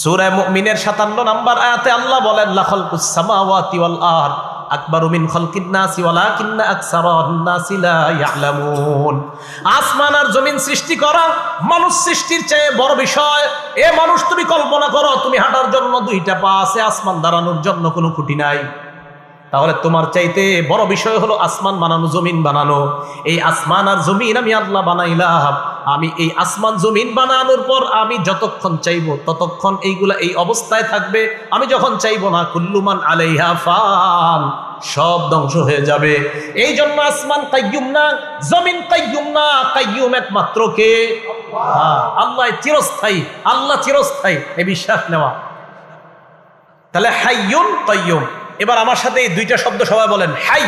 সূরা মুমিনের 57 নম্বর আয়াতে আল্লাহ বলেন লা খালকুস সামাওয়াতি ওয়াল আরদ আকবারু মিন খালকিন নাসি ওয়ালাকিন্না আকসারান নাসি লা ইয়ালামুন। আসমান আর জমিন সৃষ্টি করা মানুষ সৃষ্টির চেয়ে বড় বিষয়। এ মানুষ, তুমি কল্পনা করো, তুমি হাঁটার জন্য দুইটা পা আছে, আসমান দাঁড়ানোর জন্য কোনো খুঁটি নাই। তাহলে তোমার চাইতে বড় বিষয় হলো আসমান বানানো, জমিন বানানো। এই আসমান আর জমিন আমি আল্লাহ বানাইলাম। আমি এই আসমান জমিন বানানোর পর আমি যতক্ষণ চাইবো ততক্ষণ এইগুলা এই অবস্থায় থাকবে। আমি যখন চাইবো না, কুল্লুমান আলাইহা ফান, সব ধ্বংস হয়ে যাবে। এই জন্য আসমান কাইয়ুম না, জমিন কাইয়ুম না, কাইয়ুম একমাত্র কে? আল্লাহ চিরস্থায়ী। আল্লাহ চিরস্থায়ী, এই বিশ্বাস নেওয়া। তাহলে হাইয়ুন কাইয়ুম। এবার আমার সাথে এই দুইটা শব্দ সবাই বলেন, হাই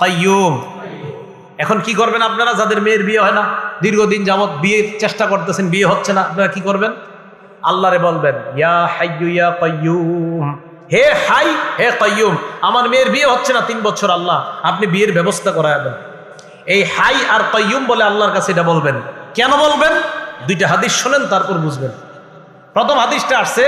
কাইয়ুম। এখন কি করবেন আপনারা যাদের মেয়ের বিয়ে হয় না, দীর্ঘদিন যাবৎ বিয়ের চেষ্টা করতেছেন, বিয়ে হচ্ছে না, আপনারা কি করবেন? আল্লাহরে বলবেন, ইয়া হাইয়ু ইয়া কাইয়ুম, হে হাই হে কাইয়ুম, আমার মেয়ের বিয়ে হচ্ছে না 3 বছর, আল্লাহ আপনি বিয়ের ব্যবস্থা করায় দেন। এই হাই আর কাইয়ুম বলে আল্লাহর কাছে এটা বলবেন। কেন বলবেন? দুইটা হাদিস শোনেন, তারপর বুঝবেন। প্রথম হাদিসটা আসছে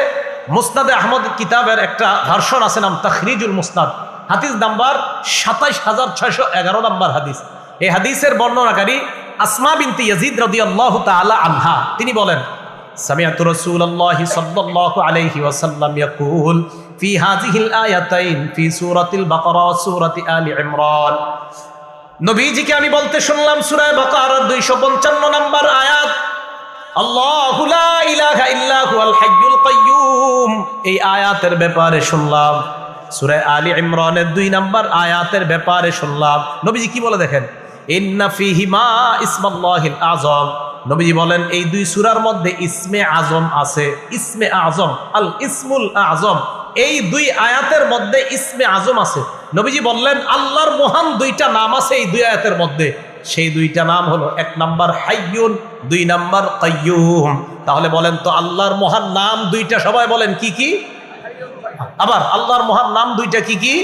মুসনাদে আহমদ কিতাবের একটা ভার্সন আছে, নাম তাখরিজুল মুসনাদ, হাদিস নাম্বার 27611 নম্বর হাদিস। এই হাদিসের বর্ণনাকারী আসমা বিনতে ইয়াজিদ রাদিয়াল্লাহু তাআলা আনহা, তিনি বলেন, সামিআতু রাসূলুল্লাহি সাল্লাল্লাহু আলাইহি ওয়াসাল্লাম ইয়াকুল ফি হাযিহিল আয়াতাইন ফি সূরাতিল বাকারা ওয়া সূরাতি আলি ইমরান। নবীজিকে আমি বলতে শুনলাম সূরা বাকারার 255 নম্বর আয়াত, আল্লাহু লা ইলাহা ইল্লা হুয়াল হাইয়ুল কাইয়ুম, এই আয়াতের ব্যাপারে শুনলাম। সূরা আলী ইমরানের 2 নম্বর আয়াতের ব্যাপারে শুনলাম। নবীজি কি বলে দেখেন, ইন্না ফীহিমা ইসমাল্লাহিল আযম। নবীজি বলেন এই 2 সূরার মধ্যে ইসমে আযম আছে। ইসমে আযম, আল ইসমুল আযম, এই 2 আয়াতের মধ্যে ইসমে আযম আছে। নবীজি বললেন আল্লাহর মহান 2টা নাম আছে এই 2 আয়াতের মধ্যে। সেই 2টা নাম হলো, 1 নাম্বার হাইয়ুন, 2 নাম্বার কাইয়ুম। তাহলে বলেন তো আল্লাহর মহান নাম 2টা, সবাই বলেন কি কি? আবার আল্লাহর মহান নাম 2টা কি কি?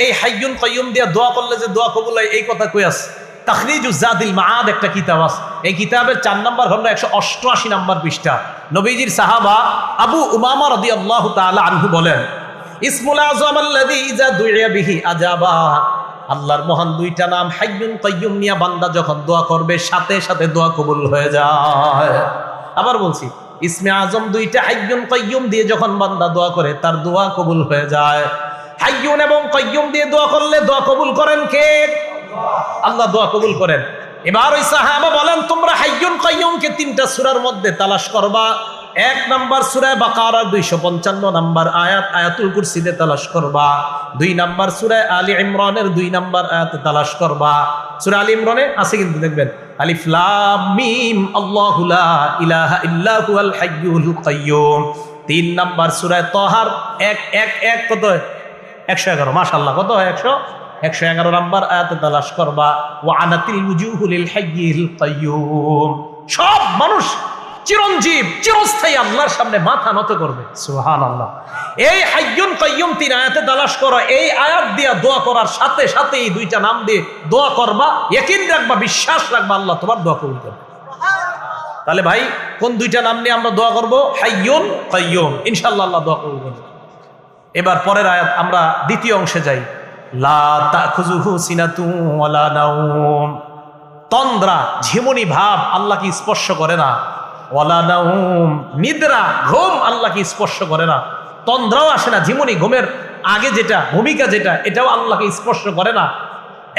এই হাইয়ুন কাইয়ুম দিয়ে দোয়া করলে যে দোয়া কবুল হয়, এই কথা কই আছে? তাখরিজুজ জাদিল মাআদ একটা কিতাব আছে, এই কিতাবের 4 নম্বর খণ্ড 188 নম্বর পৃষ্ঠা। নবীজির সাহাবা আবু উমামা রাদিয়াল্লাহু তাআলা আনহু বলেন, ইসমুল আযম আল্লাযী ইযা দুইয়া বিহি আজাবা। আল্লাহর মহান 2টা নাম হাইয়ুন কাইয়ুম নিয়ে বান্দা যখন দোয়া করবে, সাথে সাথে দোয়া কবুল হয়ে যায়। আবার বলছি, ইসমে আজম 2টা হাইয়ুন কাইয়ুম দিয়ে যখন বান্দা দোয়া করে, তার দোয়া কবুল হয়ে যায়। হাইয়ুন এবং কাইয়ুম দিয়ে দোয়া করলে দোয়া কবুল করেন কে? আল্লাহ দোয়া কবুল করেন। এবার ওই সাহাবা বলেন, তোমরা হাইয়ুন কাইয়ুমকে 3টা সূরার মধ্যে তালাশ করবা। 1 নাম্বার সূরা বাকারা 255 নাম্বার আয়াত, আয়াতুল কুরসিতে তালাশ করবা। 2 নাম্বার সূরা আলী ইমরানের 2 নাম্বার আয়াতে তালাশ করবা। সূরা আলী ইমরানে আছে কিন্তু দেখবেন, আলিফ লাম মিম আল্লাহু লা ইলাহা ইল্লা হুয়াল হাইয়ুল কাইয়ুম। 3 নাম্বার সূরা তাহার 1 কত? 111। মাশাআল্লাহ, কত? 111 নাম্বার আয়াতে তালাশ করবা। ওয়া আনাতিল উজুহু লিল হাইয়িল কাইয়ুম। সব মানুষ চিরঞ্জীব, চিরস্থায়ী আল্লাহর সামনে মাথা নত করবে। সুবহানাল্লাহ। এই হাইয়ুন কাইয়ুম 3 আয়াতে তালাশ করো। এই আয়াত দিয়ে দোয়া করার সাথে সাথে এই 2টা নাম দিয়ে দোয়া করবা, ইয়াকিন রাখবা, বিশ্বাস রাখবা, আল্লাহ তোমার দোয়া কবুল করবে। তাহলে ভাই, কোন 2টা নাম নিয়ে আমরা দোয়া করব? হাইয়ুন কাইয়ুম। ইনশাআল্লাহ আল্লাহ দোয়া কবুল করবে। এবার পরের আয়াত, আমরা দ্বিতীয় অংশে যাই। লা তাখুযুহু সিনাতুন ওয়ালা নাওম। তন্দ্রা, ঝিমুনি ভাব আল্লাহকে স্পর্শ করে না। ওয়ালা নাওম, নিদ্রা, ঘুম আল্লাহকে স্পর্শ করে না। তন্দ্রাও আসে না, ঝিমুনি, ঘুমের আগে যেটা ভূমিকা, যেটা এটাও আল্লাহকে স্পর্শ করে না।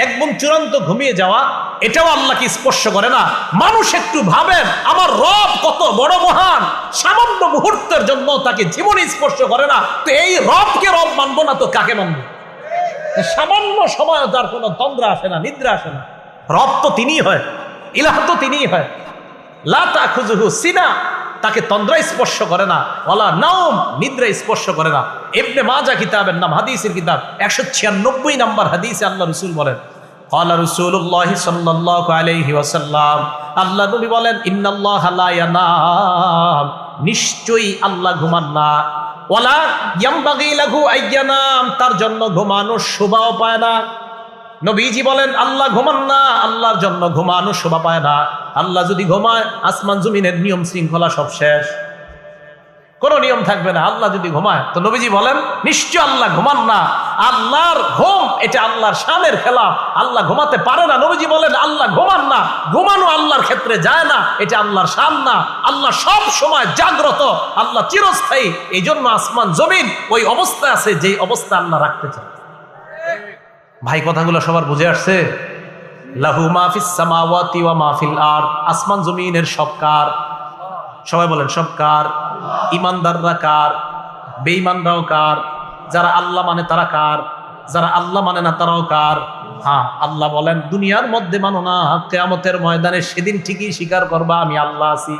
একদম চূড়ান্ত ঘুমিয়ে যাওয়া, এটাও আল্লাহকে স্পর্শ করে না। মানুষ একটু ভাবেন, আমার রব কত বড় মহান, সামান্য মুহূর্তের জন্য তাকে ঝিমুনি স্পর্শ করে না। তো এই রবকে রব মানবো না তো কাকে মানবো? সামান্য সময় তার কোনো তন্দ্রা আসে না, নিদ্রা আসে না। রব তো তিনিই হয়, ইলাহ তো তিনিই হয়। লা তাখুযুহু সিনা, তাকে তন্দ্রা স্পর্শ করে না। ওয়ালা নাওম, নিদ্রা স্পর্শ করে না। ইবনে মাজাহ কিতাবের নাম, হাদিসের কিতাব, 196 নম্বর হাদিসে আল্লাহ রাসূল বলেন, ক্বালা রাসূলুল্লাহ সাল্লাল্লাহু আলাইহি ওয়াসাল্লাম, আল্লাহ নবী বলেন, ইন্নাল্লাহা লা ইয়ানাম, নিশ্চয়ই আল্লাহ ঘুমান না। ওয়ালা ইয়ামবাগি লাহু আইয়ানাম, তার জন্য ঘুমানোর শোভাও পায় না। নবীজি বলেন আল্লাহ ঘুমান না, আল্লাহর জন্য ঘুমানো শোভা পায় না। আল্লাহ যদি ঘুমায়, আসমান জমিনের নিয়ম শৃঙ্খলা সব শেষ। কোনো নিয়ম থাকবে না। আল্লাহ যদি ঘুমায় তো নবীজি বলেন নিশ্চয় আল্লাহ ঘুমান না। আল্লাহর ঘুম এটা আল্লাহর শানের খেলাফ, আল্লাহ ঘুমাতে পারে না। নবীজি বলেন আল্লাহ ঘুমান না, ঘুমানো আল্লাহর ক্ষেত্রে যায় না, এটা আল্লাহর শান না। আল্লাহ সব সময় জাগ্রত, আল্লাহ চিরস্থায়ী। এই জন্য আসমান জমিন ওই অবস্থায় আছে যে অবস্থা আল্লাহ রাখতে চায়। ভাই কথাগুলো সবার বুঝে আসছে? লাহু মা ফিস সামাওয়াতি ওয়া মা ফিল আরদ, আসমান জমিনের সব কার? সবাই বলেন সব কার? ইমানদাররা কার? বেঈমানরাও কার? যারা আল্লাহ মানে তারা কার? যারা আল্লাহ মানে না তারাও কার? হ্যাঁ, আল্লাহ বলেন দুনিয়ার মধ্যে মানো না, কিয়ামতের ময়দানে সেদিন ঠিকই স্বীকার করবা আমি আল্লাহ আছি,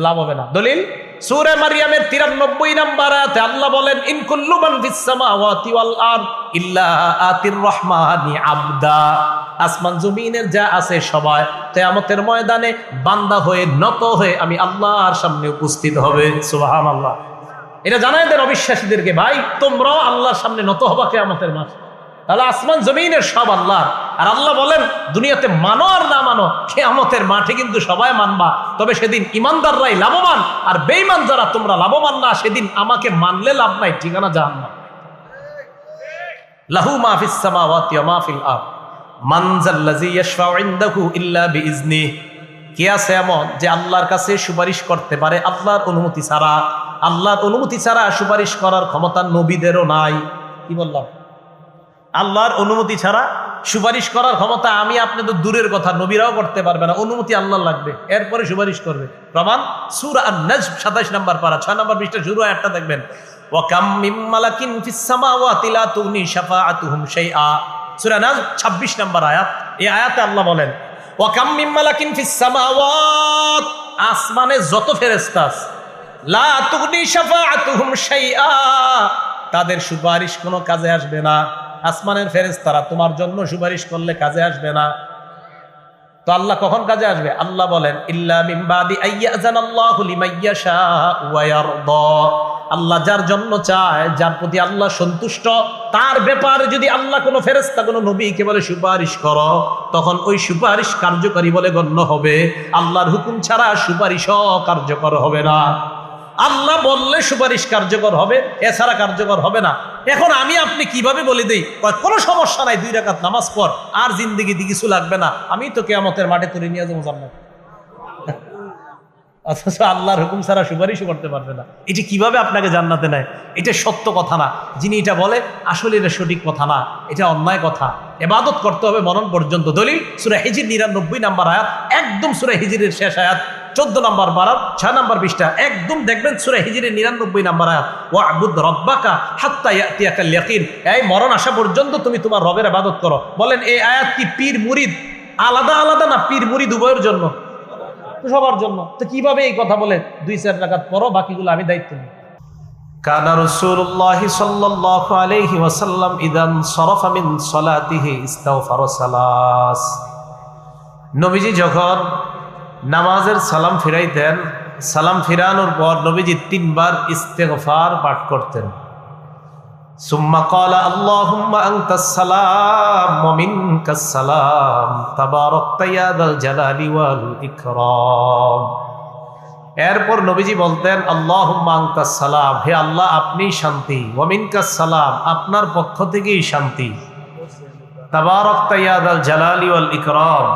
লাভ হবে না। দলিল সূরা মারইয়ামের 93 নম্বর আয়াতে আল্লাহ বলেন ইন কুল্লু মান ফিস সামাওয়াতি ওয়াল আরদ ইল্লা আতির রহমানি আবদা, আসমান জমিনের যা আছে সবাই কিয়ামতের ময়দানে বান্দা হয়ে নত হয়ে আমি আল্লাহর সামনে উপস্থিত হবে। সুবহানাল্লাহ। এটা জানাই দেন অবিশ্বাসীদেরকে, ভাই তোমরাও আল্লাহর সামনে নত হবা কিয়ামতের মাঠে। তাহলে আসমান জমিনের সব আল্লাহর। আর আল্লাহ বলেন দুনিয়াতে মানো আর না মানো, কিয়ামতের মাঠে কিন্তু সবাই মানবা, তবে সেদিন ইমানদাররাই লাভবান, আর বেঈমান যারা তোমরা লাভবান না, সেদিন আমাকে মানলে লাভ নাই, ঠিকানা জাহান্নাম। লাহু মা ফিস সামাওয়াতি ওয়া মা ফিল আরদ মান যাল্লাযী ইয়াশফাউ ইনদাহু ইল্লা বিইজনিহি, কে আছে এমন যে আল্লাহর কাছে সুপারিশ করতে পারে আল্লাহর অনুমতি ছাড়া? আল্লাহর অনুমতি ছাড়া সুপারিশ করার ক্ষমতা নবীদেরও নাই। কি বললাম? আল্লাহর অনুমতি ছাড়া সুপারিশ করার ক্ষমতা আমি আপনি তো দূরের কথা, নবীরাও করতে পারবে না। অনুমতি আল্লাহর লাগবে, এরপরে সুপারিশ করবে। প্রমাণ সূরা আন-নাজম 27 নম্বর পারা 6 নম্বর পৃষ্ঠা শুরু আয়াতটা দেখবেন। ওয়া কাম মিম মালাকিন ফিস সামাওয়াতি লা তুগনি শাফাআতুহুম শাইআ, সূরা নাজম 26 নম্বর আয়াত। এই আয়াতে আল্লাহ বলেন ওয়া কাম মিম মালাকিন ফিস সামাওয়াত, আসমানে যত ফেরেশতা আছে, লা তুগনি শাফাআতুহুম শাইআ, তাদের সুপারিশ কোনো কাজে আসবে না। আসমানের ফেরেশতারা তোমার জন্য সুপারিশ করলে কাজে আসবে না। তো আল্লাহ কখন কাজে আসবে? আল্লাহ বলেন ইল্লা মিন বাদি আইয়াযানাল্লাহু লিমাইয়াশা ওয়া ইয়ারদা, আল্লাহ যার জন্য চায়, যার প্রতি আল্লাহ সন্তুষ্ট, তার ব্যাপারে যদি আল্লাহ কোনো ফেরেশতা কোনো নবীকে বলে সুপারিশ করো, তখন ওই সুপারিশ কার্যকরী বলে গণ্য হবে। আল্লাহর হুকুম ছাড়া সুপারিশও কার্যকর হবে না। আল্লাহ বললে সুপারিশ কার্যকর হবে, এছাড়া কার্যকর হবে না। এখন আমি আপনি কিভাবে বলে দেই কোনো সমস্যা নাই, 2 রাকাত নামাজ পড়, আর জিন্দেগিতে কিছু লাগবে না, আমি তো কিয়ামতের মাঠে তুলে নিয়ে যাবো জান্নাত। অথচ আল্লাহর হুকুম ছাড়া সুপারিশও করতে পারবে না। এটি কিভাবে আপনাকে জান্নাতে নেয়? এটা সত্য কথা না। যিনি এটা বলে আসলে এটা সঠিক কথা না, এটা অন্যায় কথা। ইবাদত করতে হবে মরণ পর্যন্ত। দলিল সূরা হিজর 99 নম্বর আয়াত, একদম সূরা হিজরের শেষ আয়াত 14 নম্বর পারার 6 নম্বর পৃষ্ঠা, একদম দেখবেন সূরা হিজরের 99 নম্বর আয়াত, ওয়া'বুদ রাব্বাকা হাত্তা ইয়াতিয়াকাল ইয়াকিন, এই মরণ আসা পর্যন্ত তুমি তোমার রবের ইবাদত করো। বলেন এই আয়াত কি পীর মুরিদ আলাদা আলাদা না পীর মুরিদ উভয়ের জন্য? সবার জন্য। তো কিভাবে এই কথা বলে 2-4 রাকাত পড়ো, বাকিগুলো আমি দায়িত্ব নিই। কানা রাসূলুল্লাহ সাল্লাল্লাহু আলাইহি ওয়াসাল্লাম ইদান সারাফা মিন সালাতিহি ইস্তাগফারা সালাস, নবীজি যখন নামাজের সালাম ফিরাইতেন, সালাম ফিরানোর পর নবীজি 3 বার ইস্তেগফার পাঠ করতেন। সুম্মা ক্বালা আল্লাহুম্মা আনতাস সালাম ওয়া মিনকাস সালাম তাবারাকতা ইয়া যাল জালালি ওয়াল ইকরাম। এরপর নবীজি বলতেন আল্লাহুম্মা আনতাস সালাম, হে আল্লাহ আপনি শান্তি, ওয়া মিনকাস সালাম আপনার পক্ষ থেকেই শান্তি, তাবারাকতা ইয়া যাল জালালি ওয়াল ইকরাম,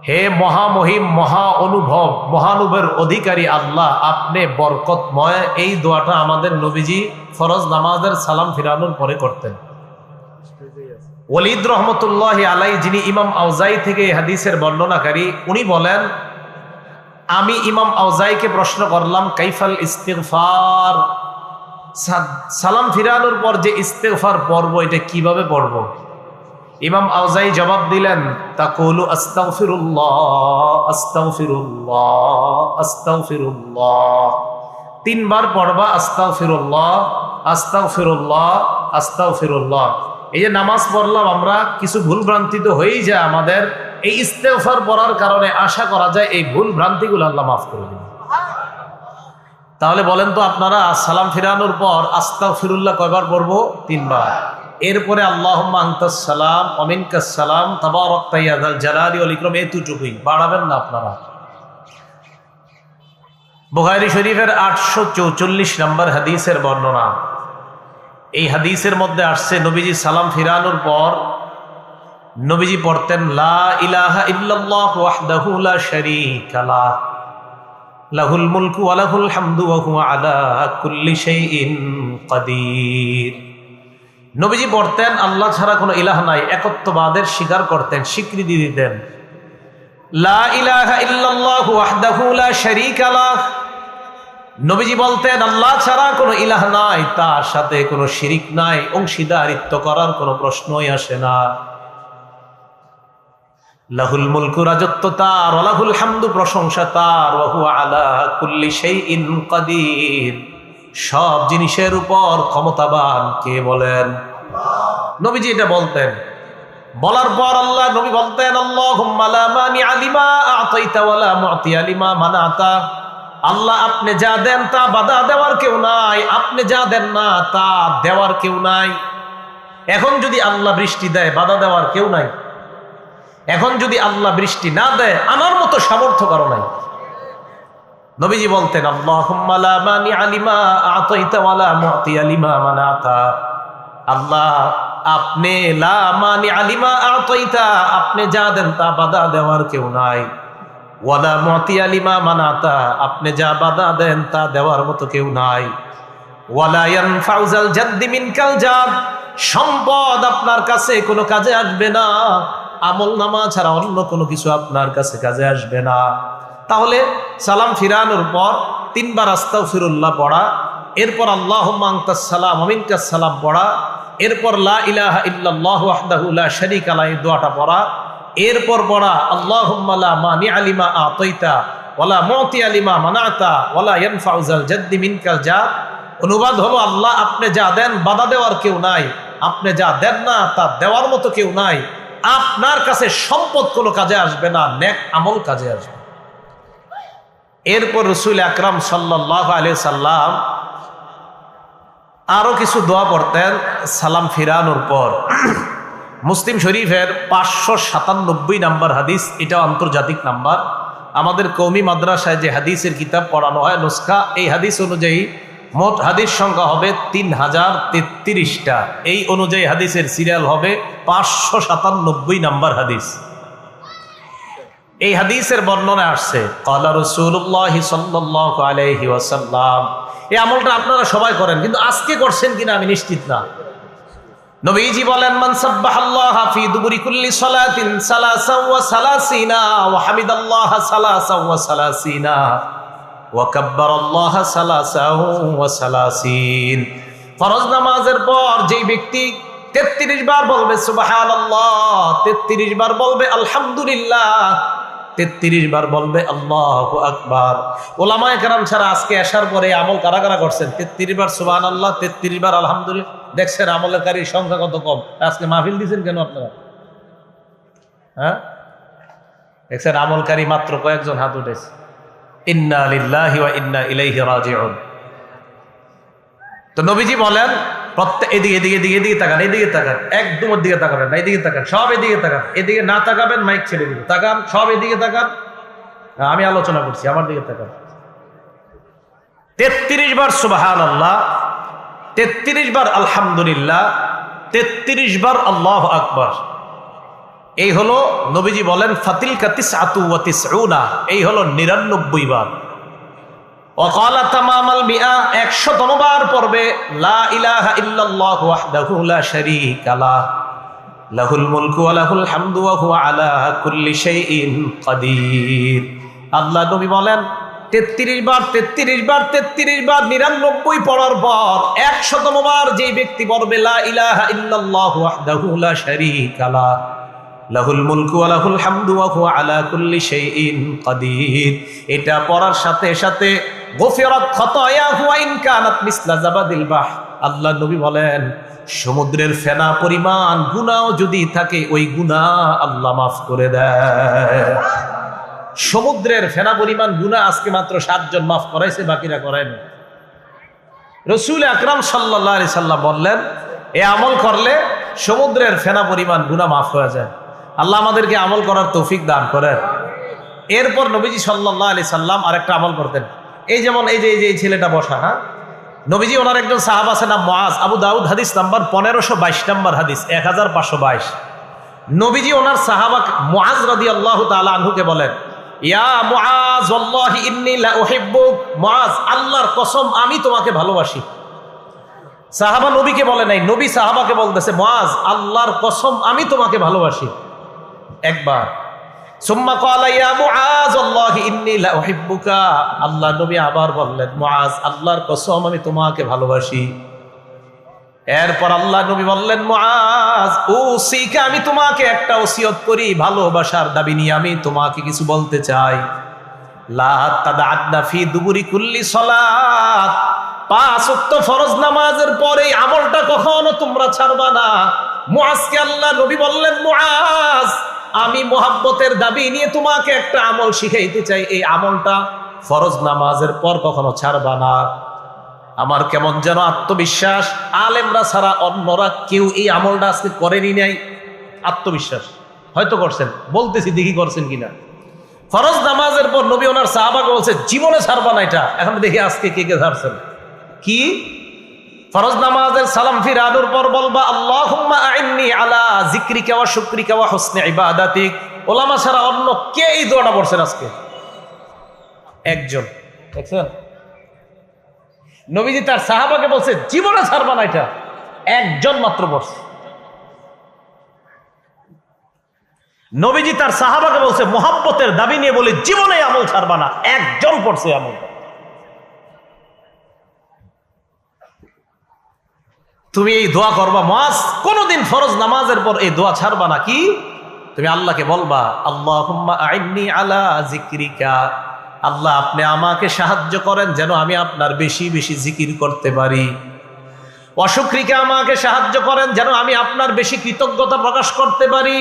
হে মহামহিম মহা অনুভব মহানুভবের অধিকারী আল্লাহ আপনি বরকতময়। এই দোয়াটা আমাদের নবীজি ফরজ নামাজের সালাম ফিরানোর পরে করতেন। ওয়ালিদ রহমতুল্লাহি আলাইহি, যিনি ইমাম আউজাই থেকে হাদিসের বর্ণনাকারী, উনি বলেন আমি ইমাম আউজাইকে প্রশ্ন করলাম কাইফাল ইস্তিগফার, সালাম ফিরানোর পর যে ইস্তিগফার পড়ব এটা কিভাবে পড়ব? ইমাম আউজাই জবাব দিলেন তাকুলু আস্তাগফিরুল্লাহ আস্তাগফিরুল্লাহ আস্তাগফিরুল্লাহ, 3 বার পড়বা আস্তাগফিরুল্লাহ আস্তাগফিরুল্লাহ আস্তাগফিরুল্লাহ। এই যে নামাজ পড়লাম আমরা, কিছু ভুল ভ্রান্তি তো হয়েই যায় আমাদের, এই ইস্তেগফার পড়ার কারণে আশা করা যায় এই ভুল ভ্রান্তিগুলো আল্লাহ মাফ করে দিবেন। তাহলে বলেন তো আপনারা সালাম ফিরানোর পর আস্তাগফিরুল্লাহ কয়বার পড়বো? 3 বার। এরপরে আল্লাহুম্মা আনতাস সালাম ওয়া মিনকাস সালাম তাবারাকতা ইয়া যাল জালালি ওয়াল ইকরাম, এতটুকুই, বাড়াবেন না আপনারা। বুখারী শরীফের 844 নম্বর হাদিসের বর্ণনা। এই হাদিসের মধ্যে আসছে নবীজি সালাম ফিরানোর পর নবীজি পড়তেন লা ইলাহা ইল্লাল্লাহ ওয়াহদাহু লা শারীকা লাহ লাহুল মুলকু ওয়া লাহুল হামদু ওয়া হুয়া আলা কুল্লি শাইইন কাদির। নবীজি পড়তেন আল্লাহ ছাড়া কোনো ইলাহ নাই, একত্ববাদের স্বীকার করতেন, স্বীকৃতি দিতেন। লা ইলাহা ইল্লাল্লাহ ওয়াহদাহু লা শারীকা লাহ, নবীজি বলতেন আল্লাহ ছাড়া কোনো ইলাহ নাই, তার সাথে কোনো শিরিক নাই, অংশীদারিত্ব করার কোনো প্রশ্নই আসে না। লাহুল মুলকু, রাজত্ব তার, ওয়া লাহুল হামদু, প্রশংসা তার, ওয়া হুয়া আলা কুল্লি শাইইন কাদির, সব জিনিসের উপর ক্ষমতাবান কে বলেন? নবীজি এটা বলতেন। বলার পর আল্লাহ নবী বলতেন আল্লাহুম্মা লা মানিআ লিমা আ'তাইতা ওয়া লা মু'তিয়া লিমা মানা'তা, আল্লাহ আপনি যা দেন তা বাধা দেওয়ার কেউ নাই, আপনি যা দেন না তা দেওয়ার কেউ নাই। এখন যদি আল্লাহ বৃষ্টি দেয়, বাধা দেওয়ার কেউ নাই। এখন যদি আল্লাহ বৃষ্টি না দেয়, আনার মতো সামর্থ্য কারো নাই। নবীজি বলতেন আল্লাহুম্মা লা মানিআ লিমা আ'তাইতা ওয়া লা মু'তিয়া লিমা মানা'তা, আল্লাহ আপনি লা মানিআ লিমা আ'তাইতা, আপনি যা দেন তা বাধা দেওয়ার কেউ নাই, ওয়া লা মু'তিয়া লিমা মানা'তা, আপনি যা বাধা দেন তা দেওয়ার মতো কেউ নাই। ওয়া লা ইয়ানফা'ু যাল জাদ্দি মিনকাল জাদ, সম্পদ আপনার কাছে কোনো কাজে আসবে না, আমল নামা ছাড়া অন্য কোনো কিছু আপনার কাছে কাজে আসবে না। তাহলে সালাম ফিরানোর পর 3 বার আস্তাগফিরুল্লাহ পড়া, এরপর আল্লাহুম্মা আনতাস সালাম ওয়া মিনকাস সালাম পড়া, এরপর লা ইলাহা ইল্লাল্লাহু ওয়াহদাহু লা শারীকা লাহু দোয়াটা পড়া, এরপর পড়া আল্লাহুম্মা লা মানিআ লিমা আ'তাইতা ওয়া লা মু'তিয়া লিমা মানা'তা ওয়া লা ইয়ানফা'ু যাল জাদ্দি মিনকাল জাদ। অনুবাদ হলো আল্লাহ আপনি যা দেন বাধা দেওয়ার কেউ নাই, আপনি যা দেন না তা দেওয়ার মতো কেউ নাই, আপনার কাছে সম্পদ কোনো কাজে আসবে না, নেক আমল কাজে আসবে। এরপর রাসূল আকরাম সাল্লাল্লাহু আলাইহি সাল্লাম আরো কিছু দোয়া পড়তেন সালাম ফিরানোর পর। মুসলিম শরীফের 597 নম্বর হাদিস, এটা আন্তর্জাতিক নাম্বার। আমাদের কওমি মাদ্রাসায় যে হাদিসের কিতাব পড়ানো হয় নুসখা, এই হাদিস অনুযায়ী মোট হাদিস সংখ্যা হবে 3033টা। এই অনুযায়ী হাদিসের সিরিয়াল হবে 597 নম্বর হাদিস। এই হাদিসের বর্ণনা আসছে ক্বালা রাসূলুল্লাহ সাল্লাল্লাহু আলাইহি ওয়াসাল্লাম। এই আমলটা আপনারা সবাই করেন, কিন্তু আজকে করছেন কিনা আমি নিশ্চিত না। নবীজি বলেন মান সাব্বাহাল্লাহা ফি দুবুরি কুল্লি সালাতিন সালাসাও ওয়া সালাসিনা ওয়া হামিদাল্লাহা সালাসাও ওয়া সালাসিনা ওয়া কাব্বারাল্লাহা সালাসাও ওয়া সালাসিন। ফরজ নামাজের পর যেই ব্যক্তি 33 বার বলবে সুবহানাল্লাহ, 33 বার বলবে আলহামদুলিল্লাহ, 33 বার বলবে আল্লাহু আকবার। ওলামায়ে কেরাম ছাড়া আজকে আসার পরে আমল কারা কারা করছেন? 33 বার সুবহানাল্লাহ, 33 বার আলহামদুলিল্লাহ। দেখছেন আমলকারীর সংখ্যা কত কম। আজকে মাহফিল দিয়েছেন কেন আপনারা? হ্যাঁ, দেখছেন আমলকারী মাত্র কয়েকজন হাত উঠেছে। ইন্না লিল্লাহি ওয়া ইন্না ইলাইহি রাজিউন। তো নবীজি বলেন প্রত্যেক এদিকে এদিকে এদিকে এদিকে তাকান, এদিকে তাকান, একদম ওর দিকে তাকাবেন না, এদিকে তাকান, সব এদিকে তাকান। এদিকে না তাকাবেন মাইক ছেড়ে দিবে, তাকান, সব এদিকে তাকান। আমি আলোচনা করছি, আমার দিকে তাকান। 33 বার সুবহানাল্লাহ, 33 বার আলহামদুলিল্লাহ, 33 বার আল্লাহু আকবার। এই হলো নবীজি বলেন ফাতিলকা তিসআতু ওয়া তিসউনা, এই হলো 99 বার। ওয়াকালা তামামাল মিআ, 100তম বার পড়বে লা ইলাহা ইল্লাল্লাহু ওয়াহদাহু লা শারীকা লাহ লাহুল মুলকু ওয়া লাহুল হামদু ওয়া হুয়া আলা কুল্লি শাইইন কাদির। আল্লাহ নবী বলেন 33 বার 33 বার 33 বার 99 পড়ার পর 100তম বার যেই ব্যক্তি পড়বে লা ইলাহা ইল্লাল্লাহু ওয়াহদাহু লা শারীকা লাহ লাহুল মুলকু ওয়া লাহুল হামদু ওয়া হুয়া আলা কুল্লি শাইইন কাদির, এটা পড়ার সাথে সাথে গফিরাত খাতায়াহু ওয়া ইন কানাত মিসলা জাবাদিল বাহ। আল্লাহ নবী বলেন সমুদ্রের ফেনা পরিমাণ গুনাহ যদি থাকে ওই গুনাহ আল্লাহ মাফ করে দেয়। সমুদ্রের ফেনা পরিমাণ গুনাহ আজকে মাত্র 7 জন মাফ করাইছে, বাকিরা করায়নি। রাসূল আকরাম সাল্লাল্লাহু আলাইহি সাল্লাম বললেন এই আমল করলে সমুদ্রের ফেনা পরিমাণ গুনাহ মাফ হয়ে যায়। আল্লাহ আমাদেরকে আমল করার তৌফিক দান করেন। এরপর নবীজি সাল্লাল্লাহু আলাইহি সাল্লাম আরেকটা আমল করতেন, এই যেমন এই ছেলেটা বসা, হ্যাঁ, নবীজি ওনার একজন সাহাবা আছে নাম মুআজ, আবু দাউদ হাদিস নাম্বার 1522 নম্বর হাদিস, 1522। নবীজি ওনার সাহাবা মুআজ রাদিয়াল্লাহু তাআলা আনহুকে বলেন, ইয়া মুআজ ওয়াল্লাহি ইন্নী লা উহিব্বুক, মুআজ আল্লাহর কসম আমি তোমাকে ভালোবাসি। সাহাবা নবীকে বলে নাই, নবী সাহাবাকে বলতেছে, মুআজ আল্লাহর কসম আমি তোমাকে ভালোবাসি একবার। সুম্মা ক্বালা ইয়া মুআজ ওয়াল্লাহি ইন্নী লা উহিব্বুকা, আল্লাহ নবী আবার বললেন, মুআজ আল্লাহর কসম আমি তোমাকে ভালোবাসি। এরপর আল্লাহ নবী বললেন, মুআজ উসিকা, আমি তোমাকে একটা ওসিয়ত করি, ভালোবাসার দাবি নিয়ে আমি তোমাকে কিছু বলতে চাই। লা তাদআন্না ফি দুবুরি কুল্লি সালাত, 5 ওয়াক্ত ফরজ নামাজের পরে এই আমলটা কখনো তোমরা ছাড়বা না। মুআজকে আল্লাহ নবী বললেন, মুআজ আমি মোহাব্বতের দাবি নিয়ে তোমাকে একটা আমল শিখাইতে চাই, এই আমলটা ফরজ নামাজের পর কখনো ছাড়বা না। আমার কেমন যেন আত্মবিশ্বাস, আলেমরা ছাড়া অন্যরা কেউ এই আমলটা আজকে করেনি নাই। আত্মবিশ্বাস হয়তো করছেন, বলতেছি দেখি করছেন কিনা। ফরজ নামাজের পর নবী ওনার সাহাবাকে বলছে জীবনে ছাড়বা না এটা। এখন দেখি আজকে কে কে ছাড়ছেন। কি ফরজ নামাজের সালাম ফিরানোর পর বলবা, আল্লাহুম্মা আইন্নি আলা যিকরিকা ওয়া শুকরিকা ওয়া হুসনি ইবাদাতিক। ওলামা ছাড়া অন্য কে এই দোয়াটা পড়ছেন আজকে? একজন। দেখছেন, নবীজি তার সাহাবাকে বলছে জীবনে ছাড়বা না এটা, একজন মাত্র পড়ছে। নবীজি তার সাহাবাকে বলছে মোহাব্বতের দাবি নিয়ে বলে জীবনে আমল ছাড়বা না, একজন পড়ছে আমলটা। তুমি এই দোয়া করবা মুআজ, কোনদিন ফরজ নামাজের পর এই দোয়া ছাড়বা না। কি তুমি আল্লাহকে বলবা, আল্লাহুম্মা আইন্নি আলা যিকরিকা, আল্লাহ আপনি আমাকে সাহায্য করেন যেন আমি আপনার বেশি বেশি জিকির করতে পারি। ওয়া শুকরিকা, আমাকে সাহায্য করেন যেন আমি আপনার বেশি কৃতজ্ঞতা প্রকাশ করতে পারি।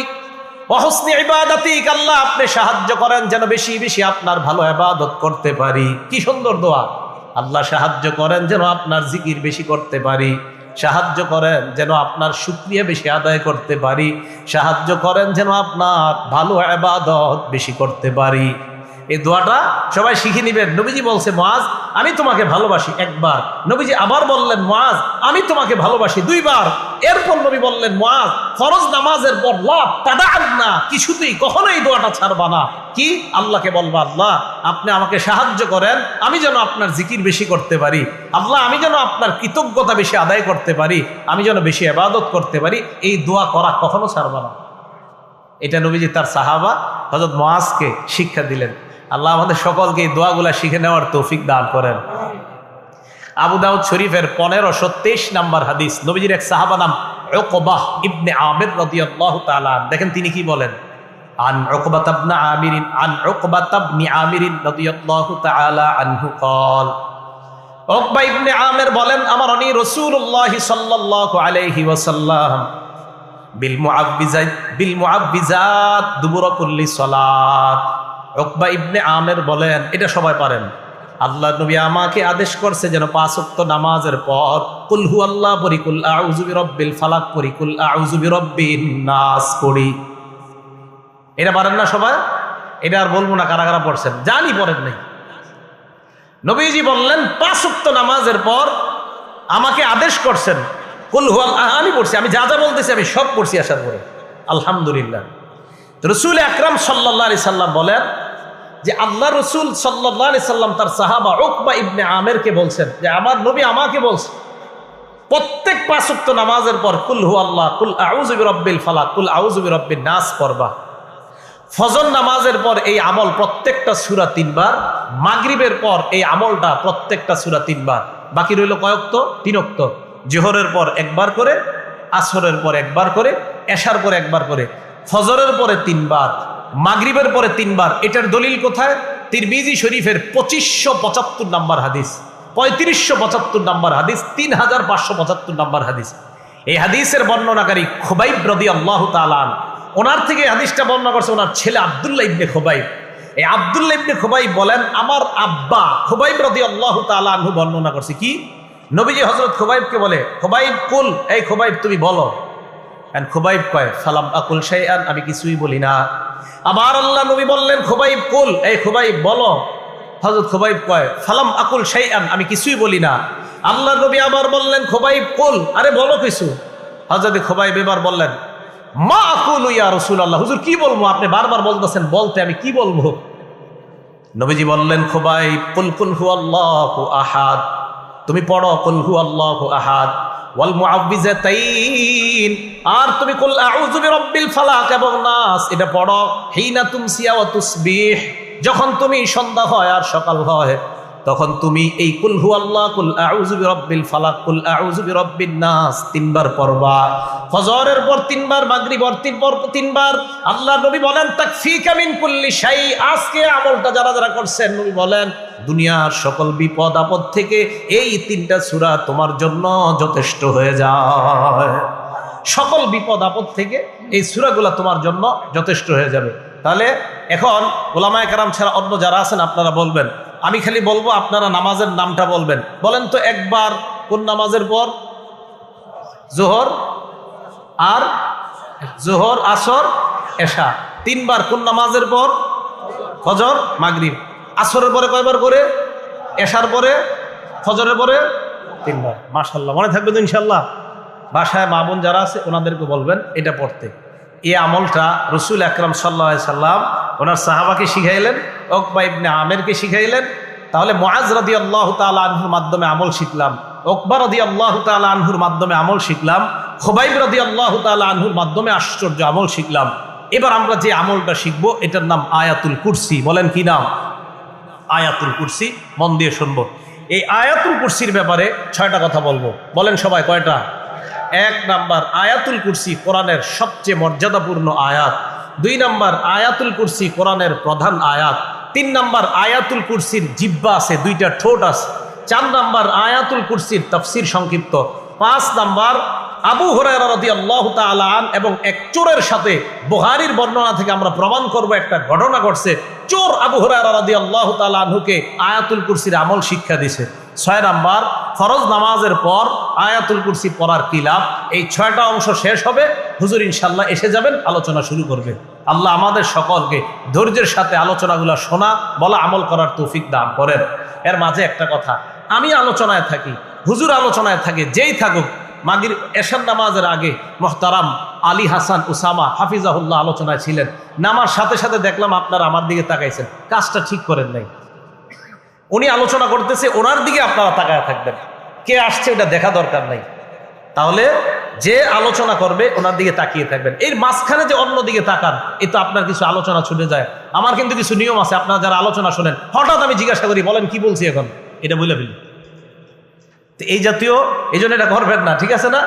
ওয়া হুসনি ইবাদাতিক, আল্লাহ আপনি সাহায্য করেন যেন বেশি বেশি আপনার ভালো ইবাদত করতে পারি। কি সুন্দর দোয়া! আল্লাহ সাহায্য করেন যেন আপনার জিকির বেশি করতে পারি, সাহায্য করেন যেন আপনার শুকরিয়া বেশি আদায় করতে পারি, সাহায্য করেন যেন আপনার ভালো ইবাদত বেশি করতে পারি। এই দোয়াটা সবাই শিখে নিবেন। নবীজি বলছে মুআজ আমি তোমাকে ভালোবাসি একবার, নবীজি আবার বললেন মুআজ আমি তোমাকে ভালোবাসি দুইবার। এরপর নবী বললেন মুআজ ফরজ নামাজের পর লা তাদআন্না, কিছুতেই কখনো এই দোয়াটা ছাড়বা না। কি আল্লাহকে বলবা, আল্লাহ আপনি আমাকে সাহায্য করেন আমি যেন আপনার জিকির বেশি করতে পারি, আল্লাহ আমি যেন আপনার কৃতজ্ঞতা বেশি আদায় করতে পারি, আমি যেন বেশি ইবাদত করতে পারি। এই দোয়া করা কখনো ছাড়বা না। এটা নবীজি তার সাহাবা হযরত মুআজকে শিক্ষা দিলেন। আল্লাহ আমাদের সকলকে এই দোয়াগুলা শিখে নেওয়ার তৌফিক দান করেন। আবু দাউদ শরীফের 1523 নম্বর হাদিস, নবীজির এক সাহাবা নাম উকবাহ ইবনে আমির রাদিয়াল্লাহু তাআলা, দেখেন তিনি কি বলেন। আন উকবাহ ইবনে আমির আন উকবাহ ইবনে আমির রাদিয়াল্লাহু তাআলা আনহু قال, উকবাহ ইবনে আমির বলেন আমার নবী রাসূলুল্লাহ সাল্লাল্লাহু আলাইহি ওয়াসাল্লাম বিল মুআব্বিজাত দুবুর কুল্লি সালাত। উকবাহ ইবনে আমির বলেন, এটা সবাই পারেন, আল্লাহ নবী আমাকে আদেশ করছে যেন 5 ওয়াক্ত নামাজের পর কুল হু আল্লাহ পড়ি, কুল আউযু বিরাব্বিল ফালাক পড়ি, কুল আউযু বিরাব্বিন নাস পড়ি। এটা পারেন না সবাই? এটা আর বলবো না কারা কারা পড়ছেন, জানি পড়েন নাই। নবীজি বললেন 5 ওয়াক্ত নামাজের পর আমাকে আদেশ করছেন কুল হু আল্লাহ, আমি পড়ছি, আমি যা যা বলতেছি আমি সব পড়ছি আসার পরে আলহামদুলিল্লাহ। রাসূল আকরাম সাল্লাল্লাহু আলাইহি সাল্লাম বলেন যে আল্লাহ রসুল সাল্লাল্লাহু আলাইহি সাল্লাম তার সাহাবা উকবা ইবনে আমিরকে বলছেন যে আমার নবী আমাকে বলছে প্রত্যেক 5 ওয়াক্ত নামাজের পর কুল হু আল্লাহ, কুল আউযু বিরাব্বিল ফালাক, কুল আউযু বিরাব্বিন নাস পড়বা। ফজর নামাজের পর এই আমল প্রত্যেকটা সূরা 3 বার, মাগরিবের পর এই আমলটা প্রত্যেকটা সূরা 3 বার। বাকি রইল কয় ওয়াক্ত? 3 ওয়াক্ত। যোহরের পর একবার করে, আসরের পর একবার করে, এশার পর একবার করে, ফজরের পরে 3 বার, মাগরিবের পরে 3 বার। এটার দলিল কোথায়? তিরমিজি শরীফের 2575 নম্বর হাদিস, 3575 নম্বর হাদিস, 3575 নম্বর হাদিস। এই হাদিসের বর্ণনাকারী খুবাইব রাদিয়াল্লাহু তাআলা আনহু, ওনার থেকে হাদিসটা বর্ণনা করছে ওনার ছেলে আব্দুল্লাহ ইবনে খুবাইব। এই আব্দুল্লাহ ইবনে খুবাইব বলেন আমার আব্বা খুবাইব রাদিয়াল্লাহু তাআলা আনহু বর্ণনা করছে কি, নবীজি হযরত খুবাইবকে বলে খুবাইব কুল, এই খুবাইব তুমি বলো। খুবাইব কয় ফালাম আকুল শাইআন, আমি কিছুই বলি না। আবার আল্লাহ নবী বললেন খুবাইব কুল, এই খুবাইব বলো। হযরত খুবাইব কয় ফালাম আকুল শাইআন, আমি কিছুই বলি না। আল্লাহর নবী আবার বললেন খুবাইব কুল, আরে বলো কিছু। হযরত খুবাইব এবার বললেন মা আকুলু ইয়া রাসূলুল্লাহ, হুজুর কি বলবো, আপনি বারবার বলতেছেন বলতে, আমি কি বলবো। নবীজি বললেন খুবাইব কুল কুল হুয়াল্লাহু আহাদ, তুমি পড়ো কুল হুয়াল্লাহু আহাদ ওয়াল মুআউযিযাতাইন, আর তুমি কুল আউযু বিরাব্বিল ফালাক এবং নাস এটা পড়ো হিনা তুমসিয়া ওয়া তুসবিহ, যখন তুমি সন্ধ্যা হয় আর সকাল হয় তখন তুমি এই কুল হুয়াল্লাহ, কুল আউযু বিরাব্বিল ফালাক, কুল আউযু বিরাব্বিন নাস তিনবার পড়বা। ফজরের পর তিনবার, মাগরিবের পর তিনবার। আল্লাহর নবী বলেন তাকফিকা মিন কুল্লি শাই, আজকে আমলটা যারা যারা করছেন নবী বলেন দুনিয়ার সকল বিপদ আপদ থেকে এই তিনটা সূরা তোমার জন্য যথেষ্ট হয়ে যায়। সকল বিপদ আপদ থেকে এই সূরাগুলো তোমার জন্য যথেষ্ট হয়ে যাবে। তাহলে এখন উলামায়ে কেরাম ছাড়া অন্য যারা আছেন আপনারা বলবেন, আমি খালি বলবো আপনারা নামাজের নামটা বলবেন। বলেন তো একবার কোন নামাজের পর? জোহর আর জোহর আসর এশা। তিনবার কোন নামাজের পর? ফজর মাগরিব। আসরের পরে কয়বার করে? এশার পরে, ফজরের পরে তিনবার। মাশাআল্লাহ, মনে থাকবে তো ইনশাআল্লাহ। বাসায় মা বোন যারা আছে ওনাদেরকে বলবেন এটা পড়তে। এই আমলটা রাসূল আকরাম সাল্লাল্লাহু আলাইহি সাল্লাম ওনার সাহাবাকে শিখাইলেন, উকবা ইবনে আমেরকে শিখাইলেন। তাহলে মুআজ রাদিয়াল্লাহু তাআলা আনহুর মাধ্যমে আমল শিখলাম, উকবা রাদিয়াল্লাহু তাআলা আনহুর মাধ্যমে আমল শিখলাম, খুবাইব রাদিয়াল্লাহু তাআলা আনহুর মাধ্যমে আশ্চর্য আমল শিখলাম। এবার আমরা যে আমলটা শিখবো এটার নাম আয়াতুল কুরসি। বলেন কি নাম? আয়াতুল কুরসি। মন দিয়ে শুনবো। এই আয়াতুল কুরসির ব্যাপারে 6টা কথা বলবো। বলেন সবাই কয়টা? 1 নাম্বার, আয়াতুল কুরসি কোরআনের সবচেয়ে মর্যাদাপূর্ণ আয়াত। 2 নাম্বার, আয়াতুল কুরসি কোরআনের প্রধান আয়াত। 3 নাম্বার, আয়াতুল কুরসির জিহ্বা আছে, 2টা ঠোঁট আছে। 4 নাম্বার, আয়াতুল কুরসির তাফসীর সংক্ষিপ্ত। 5 নাম্বার, আবু হুরায়রা রাদিয়াল্লাহু তাআলা আন এবং এক চোরের সাথে বুখারীর বর্ণনা থেকে আমরা প্রমাণ করব একটা ঘটনা ঘটছে। চোর আবু হুরায়রা রাদিয়াল্লাহু তাআলা আনহুকে আয়াতুল কুরসির আমল শিক্ষা দিয়েছে। 6 নাম্বার, ফরজ নামাজের পর আয়াতুল কুরসি পড়ার কি লাভ। এই 6টা অংশ শেষ হবে, হুজুর ইনশাআল্লাহ এসে যাবেন, আলোচনা শুরু করবে। আল্লাহ আমাদের সকলকে ধৈর্যের সাথে আলোচনাগুলো শোনা, বলা, আমল করার তৌফিক দান করেন। এর মাঝে একটা কথা, আমি আলোচনায় থাকি, হুজুর আলোচনায় থাকে, যেই থাকুক, মাগরিব এশার নামাজের আগে মুহতারাম আলী হাসান উসামা হাফিজাহুল্লাহ আলোচনায় ছিলেন। নামার সাথে সাথে দেখলাম আপনারা আমার দিকে তাকাইছেন, কাজটা ঠিক করেন নাই। উনি আলোচনা করতেছে, ওনার দিকে আপনারা তাকায় থাকবেন, কে আসছে এটা দেখা দরকার নাই। তাহলে যে আলোচনা করবে ওনার দিকে তাকিয়ে থাকবেন। এর মাঝখানে যে অন্য দিকে তাকান, এই তো আপনার কিছু আলোচনা ছুটে যায়। আমার কিন্তু কিছু নিয়ম আছে, আপনারা যারা আলোচনা শোনেন হঠাৎ আমি জিজ্ঞাসা করি বলেন কি বলছি এখন, এটা বলে ফেলি। এই জাতীয়, এই জন্য এটা করবেন না, ঠিক আছে না?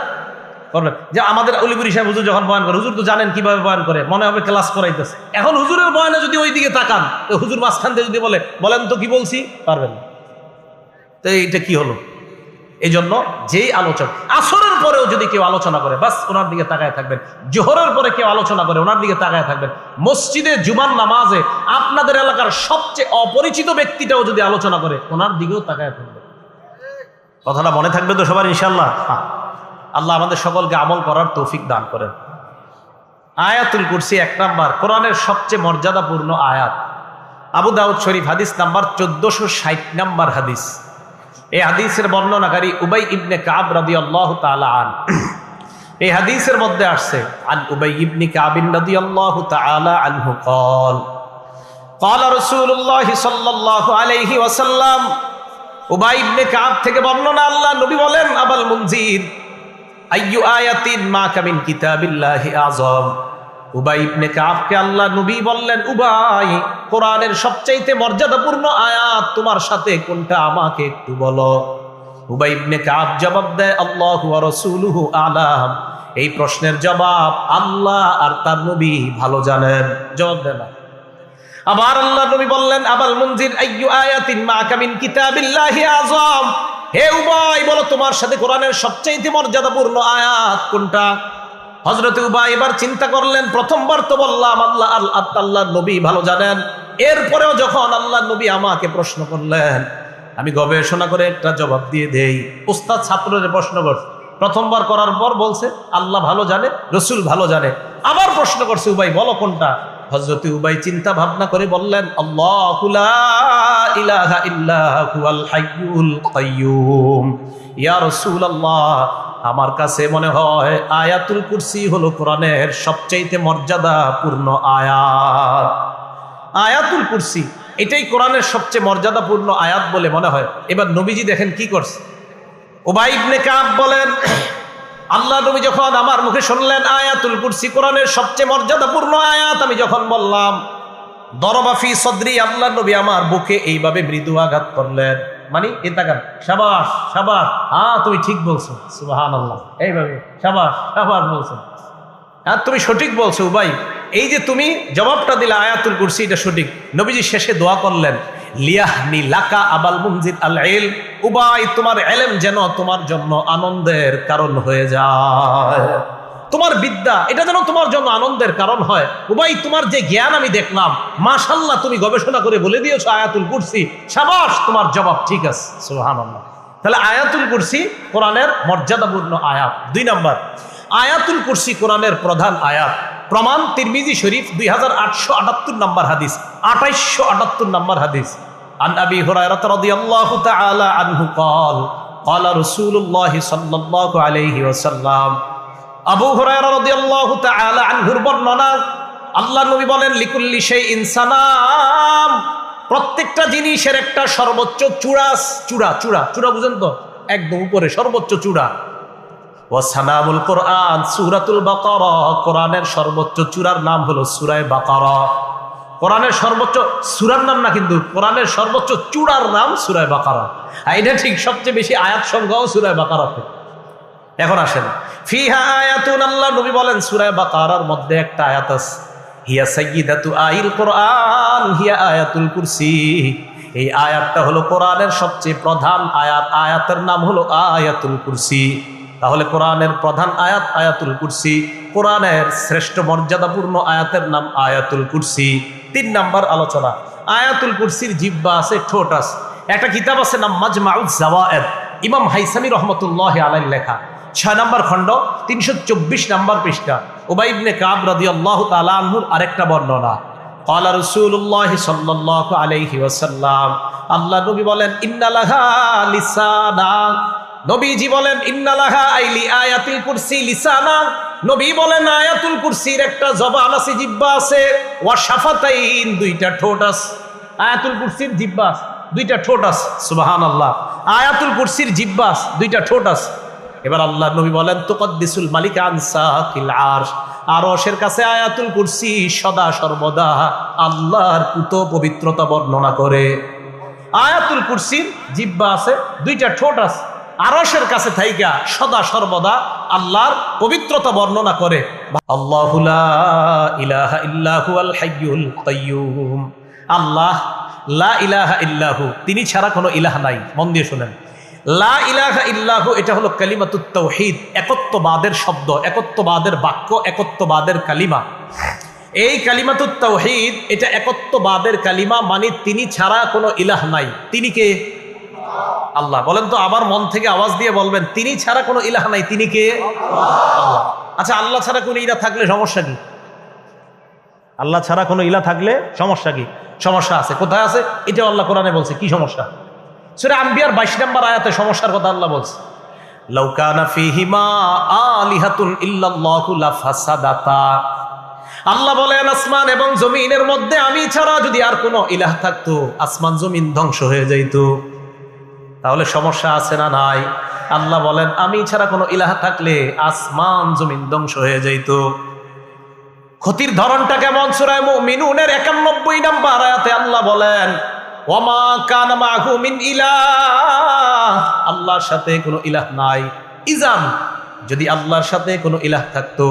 করবেন। যে আমাদের অলিপুরি সাহেব হুজুর যখন বয়ান করে, হুজুর তো জানেন কিভাবে বয়ান করে, মনে হবে ক্লাস করাইতেছে। এখন হুজুরের বয়ানে যদি ওই দিকে তাকান, তো হুজুর মাঝখান থেকে যদি বলেন তো কি বলছি, পারবেন না। তো এইটা কি হলো? এই জন্য যেই আলোচনা, আসরের পরেও যদি কেউ আলোচনা করে বাস ওনার দিকে তাকায় থাকবেন। জোহরের পরে কেউ আলোচনা করে ওনার দিকে তাকায় থাকবেন। মসজিদে জুমার নামাজে আপনাদের এলাকার সবচেয়ে অপরিচিত ব্যক্তিটাও যদি আলোচনা করে ওনার দিকেও তাকায় থাকবেন। কথাটা মনে থাকবে তো সবার ইনশাআল্লাহ? হ্যাঁ, আল্লাহ আমাদের সকলকে আমল করার তৌফিক দান করেন। আয়াতুল কুরসি 1 নাম্বার, কোরআনের সবচেয়ে মর্যাদাপূর্ণ আয়াত। আবু দাউদ শরীফ হাদিস নাম্বার 1460 নাম্বার হাদিস। এই হাদিসের বর্ণনাকারী উবাই ইবনে কাব রাদিয়াল্লাহু তাআলা আন। এই হাদিসের মধ্যে আসছে আন উবাই ইবনে কাব রাদিয়াল্লাহু তাআলা আনহু قال قال رسول الله صلى الله عليه وسلم। উবাই ইবনে কাব থেকে বর্ণনা, আল্লাহ নবী বলেন আবাল মুনজির আইয়ু আয়াতিন মা কামিন কিতাবিল্লাহি আযম। উবাই ইবনে কাবকে আল্লাহ নবী বললেন, উবাই, কোরআনের সবচাইতে মর্যাদাপূর্ণ আয়াত তোমার সাথে কোনটা আমাকে একটু বলো। উবাই ইবনে কাব জবাব দেয়, আল্লাহু ওয়া রাসূলুহু আ'লাম। এই প্রশ্নের জবাব আল্লাহ আর তার নবী ভালো জানেন। জবাব দেন না। আবার আল্লাহ নবী বললেন, আবাল মুনজির আইয়ু আয়াতিন মা কামিন কিতাবিল্লাহি আযম। হে উবাই, বলো তোমার সাথে কোরআনের সবচাইতে মর্যাদাপূর্ণ আয়াত কোনটা। হযরত উবাই এবার চিন্তা করলেন, প্রথমবার তো বললাম আল্লাহ নবী ভালো জানেন, এরপরেও যখন আল্লাহ নবী আমাকে প্রশ্ন করলেন আমি গবেষণা করে একটা জবাব দিয়ে দেই। উস্তাদ ছাত্রদের প্রশ্ন করছে, প্রথমবার করার পর বলছে আল্লাহ ভালো জানে, রসুল ভালো জানে। আবার প্রশ্ন করছে, উবাই বলো কোনটা। হযরত উবাই চিন্তা ভাবনা করে বললেন, আল্লাহু লা ইলাহা ইল্লা হুয়াল হাইয়ুল কাইয়্যুম। ইয়া রাসূলুল্লাহ, আমার কাছে মনে হয় আয়াতুল কুরসি হলো কোরআনের সবচাইতে মর্যাদাপূর্ণ আয়াত। আয়াতুল কুরসি এটাই কোরআনের সবচেয়ে মর্যাদাপূর্ণ আয়াত বলে মনে হয়। এবার নবীজি দেখেন কি করছে। উবাই ইবনে কাব বলেন, আল্লাহ নবী যখন আমার মুখে শুনলেন আয়াতুল কুরসি কোরআনের সবচেয়ে মর্যাদাপূর্ণ আয়াত, আমি যখন বললাম, দরবা ফি সদরি, আল্লাহ নবী আমার বুকে এইভাবে মৃদু আঘাত করলেন। মানে এ তাকান, শাবাশ শাবাশ, তুমি ঠিক বলছো, সুবহানাল্লাহ, এইভাবে শাবাশ শাবাশ বলছো, তুমি সঠিক বলছো উবাই, এই যে তুমি জবাবটা দিলে আয়াতুল কুরসি, এটা সঠিক। নবীজি শেষে দোয়া করলেন, লিয়াহনি লাকা আবাল মুনজির আল ইলম, উবাই তোমার ইলম যেন তোমার জন্য আনন্দের কারণ হয়ে যায়, তোমার বিদ্যা এটা যেন তোমার জন্য আনন্দের কারণ হয়। উবাই তোমার যে জ্ঞান আমি দেখলাম, মাশাআল্লাহ, তুমি গবেষণা করে বলে দিয়েছো আয়াতুল কুরসি, শাবাশ, তোমার জবাব ঠিক আছে, সুবহানাল্লাহ। তাহলে আয়াতুল কুরসি কোরআনের মর্যাদাপূর্ণ আয়াত। 2 নাম্বার, আয়াতুল কুরসি কোরআনের প্রধান আয়াত। প্রমাণ তিরমিজি শরীফ 2878 নম্বর হাদিস, 2878 নম্বর হাদিস। আন আবি হুরায়রা রাদিয়াল্লাহু তাআলা আনহু قال قال رسول الله صلى الله عليه وسلم, আবু হুরায়রা রাদিয়াল্লাহু তাআলা আনহুর বর্ণনা, আল্লাহর নবী বলেন, লিকুল্লি শাইইন সানাম, প্রত্যেকটা জিনিসের একটা সর্বোচ্চ চূড়া, চূড়া চূড়া চূড়া বুঝেন তো, একদম উপরে সর্বোচ্চ চূড়া। ওয়াসানামুল কোরআন সূরাতুল বাকারা, কোরআনের সর্বোচ্চ চূড়ার নাম হলো সূরা বাকারা। কোরআনের সর্বোচ্চ সূরার নাম না, কিন্তু কোরআনের সর্বোচ্চ চূড়ার নাম সূরা বাকারা। এটা ঠিক, সবচেয়ে বেশি আয়াত সংখ্যাও সূরা বাকারাতে। এখন আসেন, ফিহা আয়াতুন, আল্লাহ নবী বলেন সূরা বাকারার মধ্যে একটা আয়াত আছে, হিয়া সাইয়্যিদাতু আইল কোরআন হিয়া আয়াতুল কুরসি। এই আয়াতটা হলো কোরআনের সবচেয়ে প্রধান আয়াত, আয়াতের নাম হলো আয়াতুল কুরসি। তাহলে কোরআনের প্রধান আয়াত আয়াতুল কুরসি, কোরআনের শ্রেষ্ঠ মর্যাদাপূর্ণ আয়াতের নাম আয়াতুল কুরসি। 3 নাম্বার আলোচনা, আয়াতুল কুরসির জিহ্বা আছে, ঠোঁট আছে। একটা কিতাব আছে নাম মাজমাউজ জাওয়ায়েদ, ইমাম হাইসামি রহমতুল্লাহি আলাইহি লেখা, 6 নম্বর খণ্ড, 324 নম্বর পৃষ্ঠা। উবাই ইবনে কাব রাদিয়াল্লাহু তাআলা আনহুর আরেকটা বর্ণনা, ক্বালা রাসূলুল্লাহি সাল্লাল্লাহু আলাইহি ওয়াসাল্লাম, আল্লাহ নবী বলেন, ইন্নালাহা লিসানা, নবীজি বলেন ইন্নালাহা আইলি আয়াতুল কুরসি লিসানা, নবী বলেন আয়াতুল কুরসির একটা জবান আছে, জিহ্বা আছে, ওয়া শাফাতাইন, 2টা ঠোঁট আছে। আয়াতুল কুরসির জিহ্বা আছে, 2টা ঠোঁট আছে, সুবহানাল্লাহ। আয়াতুল কুরসির জিহ্বা আছে, 2টা ঠোঁট আছে। এবার আল্লাহ নবী বলেন, তুকদ্দিসুল মালিক আন সাকিল আরশ, আরশের কাছে আয়াতুল কুরসি সদা সর্বদা আল্লাহর পুত পবিত্রতা বর্ণনা করে। আয়াতুল কুরসির জিহ্বা আছে, 2টা ঠোঁট আছে, আরশের কাছে থাইকা সদা সর্বদা আল্লাহর পবিত্রতা বর্ণনা করে। আল্লাহু লা ইলাহা ইল্লা হুয়াল হাইয়ুল কাইয়্যুম, আল্লাহ লা ইলাহা ইল্লাহু, তিনি ছাড়া কোনো ইলাহ নাই। মন দিয়ে শুনেন, লা ইলাহা ইল্লাহু এটা হলো কালিমাতুত তাওহীদ, একত্ববাদের শব্দ, একত্ববাদের বাক্য, একত্ববাদের কালিমা। এই কালিমাতুত তাওহীদ এটা একত্ববাদের কালিমা, মানে তিনি ছাড়া কোনো ইলাহ নাই। তিনি কে? আল্লাহ। বলেন তো, আবার মন থেকে আওয়াজ দিয়ে বলবেন, তিনি ছাড়া কোনো ইলাহ নাই, তিনি কে? আল্লাহ। আচ্ছা, আল্লাহ ছাড়া কোনো ইলাহ থাকলে সমস্যা কি? আল্লাহ ছাড়া কোনো ইলাহ থাকলে সমস্যা কি? সমস্যা আছে। কোথায় আছে? এটাও আল্লাহ কোরআনে বলছে। কি সমস্যা? সূরা আম্বিয়ার 22 নম্বর আয়াতে সমস্যার কথা আল্লাহ বলছে, লাউ কানা ফীহিমা আলিহাতুন ইল্লাল্লাহু লাফাসাদাতা। আল্লাহ বলেন, আসমান এবং জমিনের মধ্যে আমি ছাড়া যদি আর কোনো ইলাহ থাকতো, আসমান জমিন ধ্বংস হয়ে যাইত। তাহলে সমস্যা আছে না নাই? আল্লাহ বলেন, আমি ছাড়া কোনো ইলাহ থাকলে আসমান জমিন ধ্বংস হয়ে যাইত। ক্ষতির ধরনটা কেমন? সূরা মুমিনুনের 91 নম্বর আয়াতে আল্লাহ বলেন, ওয়ামা কানা মাহু মিন ইলাহ, আল্লাহর সাথে কোনো ইলাহ নাই। ইজান, যদি আল্লাহর সাথে কোনো ইলাহ থাকতো,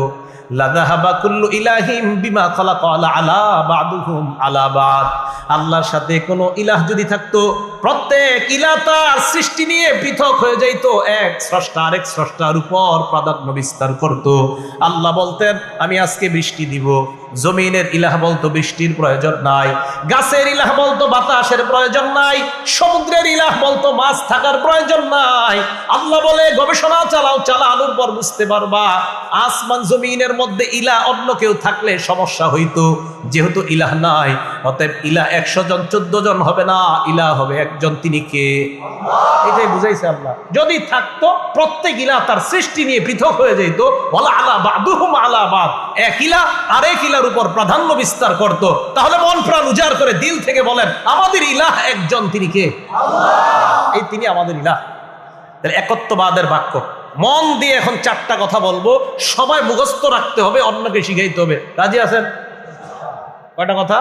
লাযাহাবা কুল্লু ইলাহিম বিমা খালাকা আলা বা'দুহুম আলা বা'দ, আল্লাহর সাথে কোনো ইলাহ যদি থাকতো, প্রত্যেক ইলাহ তার সৃষ্টি নিয়ে পৃথক হয়ে যাইত, এক স্রষ্টা আরেক স্রষ্টার উপর প্রাধান্য বিস্তার করত। আল্লাহ বলতেন, আমি আজকে বৃষ্টি দিব। জমিনের ইলাহ বলতো বৃষ্টির প্রয়োজন নাই, গাছের ইলাহ বলতো বাতাসের প্রয়োজন নাই, সমুদ্রের ইলাহ বলতো মাছ থাকার প্রয়োজন নাই। আল্লাহ বলে, গবেষণা চালাও, চালানোর পর বুঝতে পারবা আসমান জমিনের মধ্যে ইলাহ অন্য কেউ থাকলে সমস্যা হইতো। যেহেতু ইলাহ নাই, অতএব ইলাহ 100 জন 14 জন হবে না, ইলাহ হবে একজন, তিনি কে? এটাই বুঝাইছে আল্লাহ। যদি থাকতো প্রত্যেক ইলাহ তার সৃষ্টি নিয়ে পৃথক হয়ে যেত, ওয়ালা আলা বাদুহুম আলা বাদ, এক ইলাহ আরেক ইলাহর উপর প্রাধান্য বিস্তার করত, তাহলে মন প্রাণ উজাড় করে দিল থেকে বলেন আমাদের ইলাহ একজন, তিনি কে? আল্লাহ। এই তিনি আমাদের ইলাহ। একত্ববাদের বাক্য মন দিয়ে এখন 4টা কথা বলবো, সবাই মুখস্থ রাখতে হবে, অন্যকে শিখাইতে হবে। রাজি আছেন? কয়টা কথা?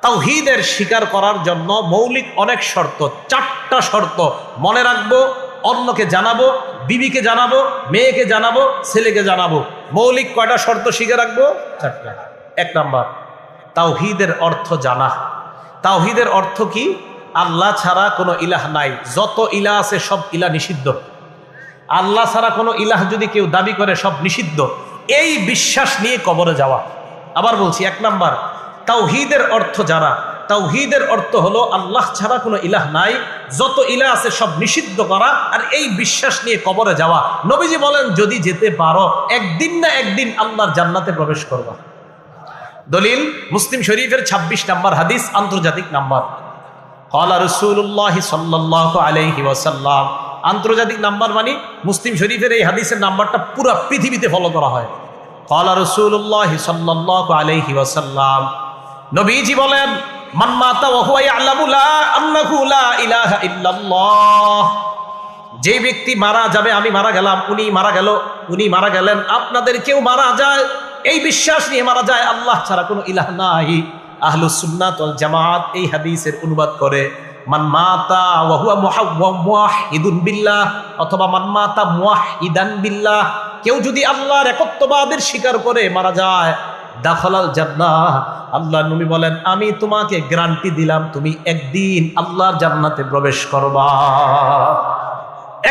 তাওহীদের স্বীকার করার জন্য মৌলিক অনেক শর্ত, 4টা শর্ত মনে রাখবো, অন্যকে জানাবো, বিবিকে জানাবো, মেয়েকে জানাবো, ছেলেকে জানাবো। মৌলিক কয়টা শর্ত শিখে রাখবো? 4টা। 1 নাম্বার, তাওহীদের অর্থ জানা। তাওহীদের অর্থ কি? আল্লাহ ছাড়া কোনো ইলাহ নাই, যত ইলাহ আছে সব ইলাহ নিষিদ্ধ। আল্লাহ ছাড়া কোনো ইলাহ যদি কেউ দাবি করে সব নিষিদ্ধ, এই বিশ্বাস নিয়ে কবরে যাওয়া। আবার বলছি, 1 নাম্বার তাওহীদের অর্থ জানা। তাওহীদের অর্থ হলো আল্লাহ ছাড়া কোনো ইলাহ নাই, যত ইলাহ আছে সব নিষিদ্ধ করা, আর এই বিশ্বাস নিয়ে কবরে যাওয়া। নবীজি বলেন যদি যেতে পারো একদিন না একদিন আল্লাহর জান্নাতে প্রবেশ করবা। দলিল মুসলিম শরীফের 26 নম্বর হাদিস, আন্তর্জাতিক নাম্বার। ক্বালা রাসূলুল্লাহ সাল্লাল্লাহু আলাইহি ওয়াসাল্লাম। আন্তর্জাতিক নাম্বার মানে মুসলিম শরীফের এই হাদিসের নাম্বারটা পুরো পৃথিবীতে ফলো করা হয়। ক্বালা রাসূলুল্লাহ সাল্লাল্লাহু আলাইহি ওয়াসাল্লাম, নবীজি বলেন মান মাতা ওয়া হুয়া ইয়ালামু লা আন্নাহু লা ইলাহা ইল্লাল্লাহ, যে ব্যক্তি মারা যাবে, আমি মারা গেলাম, উনি মারা গেল, উনি মারা গেলেন, আপনাদের কেউ মারা যায় এই বিশ্বাস নিয়ে মারা যায় আল্লাহ ছাড়া কোনো ইলাহ নাই। আহলুস সুন্নাত ওয়াল জামাত এই হাদিসের অনুবাদ করে মান মাতা ওয়া হুয়া মুওয়াহহিদুন বিল্লাহ, অথবা মান মাতা মুওয়াহহিদান বিল্লাহ, কেউ যদি আল্লাহর একত্ববাদের স্বীকার করে মারা যায়, দাখালাল জান্নাহ, আল্লাহর নবী বলেন আমি তোমাকে গ্যারান্টি দিলাম তুমি একদিন আল্লাহর জান্নাতে প্রবেশ করবা।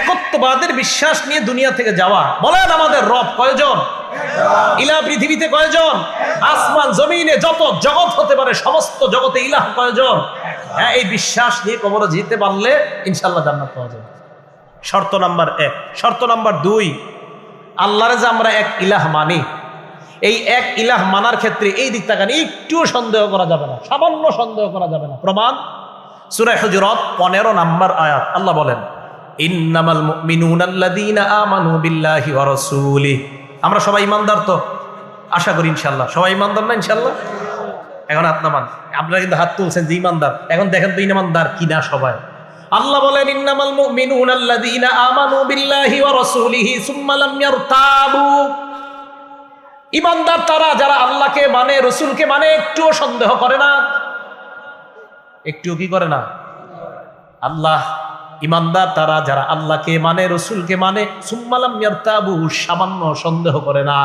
একত্ববাদের বিশ্বাস নিয়ে দুনিয়া থেকে যাওয়া। বলেন আমাদের রব কয়জন? ইলাহ পৃথিবীতে কয়জন? আসমান জমিনে যত জগৎ হতে পারে সমস্ত জগতে ইলাহ কয়জন? হ্যাঁ, এই বিশ্বাস নিয়ে কবরে যেতে পারলে ইনশাআল্লাহ জান্নাত পাওয়া যাবে। শর্ত নাম্বার 1। শর্ত নাম্বার 2, আল্লাহরে যে আমরা এক ইলাহ মানি, এই এক ইলাহ মানার ক্ষেত্রে এই দিক তাকান একটুও সন্দেহ করা যাবে না, সামান্য সন্দেহ করা যাবে না। প্রমাণ সূরা হুজুরাত 15 নম্বর আয়াত, আল্লাহ বলেন ইন্নামাল মুমিনুনা আল্লাযীনা আমানু বিল্লাহি ওয়া রাসূলিহি। আমরা সবাই ইমানদার তো? আশা করি ইনশাআল্লাহ সবাই ইমানদার না? ইনশাআল্লাহ। এখন হাত নামান, আপনারা কিন্তু হাত তুলছেন যে ইমানদার, এখন দেখেন তো ইমানদার কিনা সবাই। আল্লাহ বলেন ইন্নামাল মুমিনুনা আল্লাযীনা আমানু বিল্লাহি ওয়া রাসূলিহি সুম্মা লাম ইয়ারতাবু। ইমানদার তারা যারা আল্লাহকে মানে, রসুলকে মানে, একটুও সন্দেহ করে না। একটুও কি করে না? আল্লাহ ইমানদার তারা যারা আল্লাহকে মানে, রসুলকে মানে, সুম্মা লাম ইয়ারতাবু, সামান্য সন্দেহ করে না।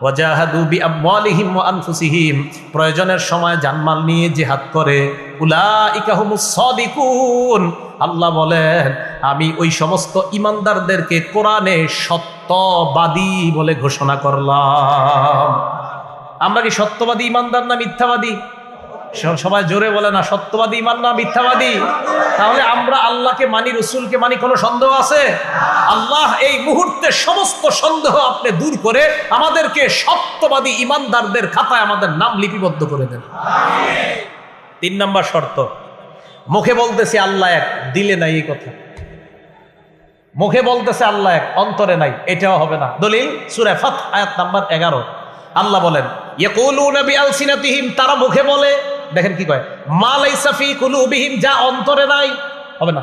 ওয়াজাহাদু বিআমওয়ালিহিম ওয়া আনফুসিহিম, প্রয়োজনের সময় জানমাল নিয়ে জিহাদ করে। উলাইকা হুমুস সাদিকুন, আল্লাহ বলেন আমি ওই সমস্ত ইমানদারদেরকে কোরআনে সত্যবাদী বলে ঘোষণা করলাম। আমরা কি সত্যবাদী ইমানদার না মিথ্যাবাদী? সবাই জোরে বলে না, সত্যবাদী ইমান না মিথ্যাবাদী? তাহলে আমরা আল্লাহকে মানি, রসুলকে মানি, কোনো সন্দেহ আছে? আল্লাহ এই মুহূর্তে সমস্ত সন্দেহ আপনি দূর করে আমাদেরকে সত্যবাদী ইমানদারদের খাতায় আমাদের নাম লিপিবদ্ধ করে দেন। 3 নম্বর শর্ত, মুখে বলতেছে আল্লাহ এক, দিলে নাই এই কথা। মুখে বলতেছে আল্লাহ এক, অন্তরে নাই, এটাও হবে না। দলিল সূরা ফাত আয়াত নাম্বার 11, আল্লাহ বলেন ইয়াকুলুনা বিআলসিনাতিহিম, তারা মুখে বলে, দেখেন কি কয়, মা লাইসা ফি কুলুবিহিম, যা অন্তরে নাই, হবে না।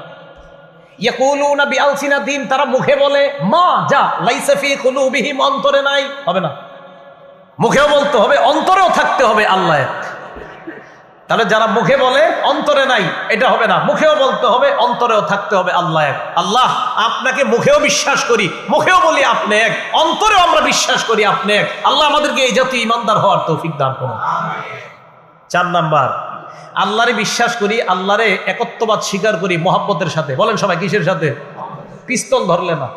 ইয়াকুলুনা বিআলসিনাতিহিম, তারা মুখে বলে, মা যা লাইসা ফি কুলুবিহিম, অন্তরে নাই, হবে না। মুখেও বলতে হবে, অন্তরেও থাকতে হবে আল্লাহ এক। তাহলে যারা মুখে বলে অন্তরে নাই, এটা হবে না। মুখেও বলতে হবে, অন্তরেও থাকতে হবে আল্লাহ এক। আল্লাহ আপনাকে মুখেও বিশ্বাস করি, মুখেও বলি আপনি এক, অন্তরেও আমরা বিশ্বাস করি আপনি এক। আল্লাহ আমাদেরকে এই জাতীয় ইমানদার হওয়ার তৌফিক দান করুন। 4 নাম্বার, আল্লাহরে বিশ্বাস করি, আল্লাহরে একত্ববাদ স্বীকার করি মহব্বতের সাথে। বলেন সবাই কিসের সাথে? পিস্তল ধরলে না,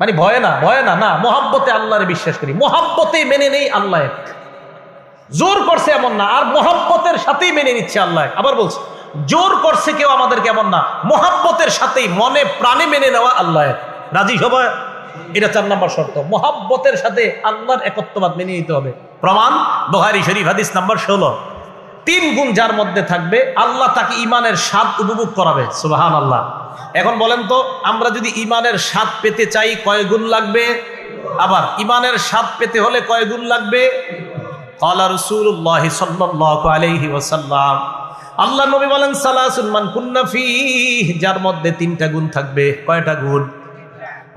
মানে ভয়ে না, ভয়ে না, না, মহব্বতে আল্লাহরে বিশ্বাস করি, মহব্বতে মেনে নেই আল্লাহ এক। জোর করছে এমন না, আর মহব্বতের সাথেই মেনে নিচ্ছে আল্লাহ। আবার বলছে জোর করছে কেউ আমাদেরকে এমন না, মহব্বতের সাথেই মনে প্রাণে মেনে নেওয়া আল্লাহ। রাজি সবাই? এটা 4 নম্বর শর্ত, মহব্বতের সাথে আল্লাহর একত্ববাদ মেনে নিতে হবে। প্রমাণ বুখারী শরীফ হাদিস নাম্বার 16। 3 গুণ যার মধ্যে থাকবে আল্লাহ তাকে ঈমানের স্বাদ উপভোগ করাবে। সুবহানাল্লাহ। এখন বলেন তো, আমরা যদি ঈমানের স্বাদ পেতে চাই কয় গুণ লাগবে? আবার ঈমানের স্বাদ পেতে হলে কয় গুণ লাগবে? ক্বালা রাসূলুল্লাহ সাল্লাল্লাহু আলাইহি ওয়াসাল্লাম, আল্লাহ নবী বলেন সালাসুন মান কুন্না ফীহি, যার মধ্যে 3টা গুণ থাকবে। কয়টা গুণ?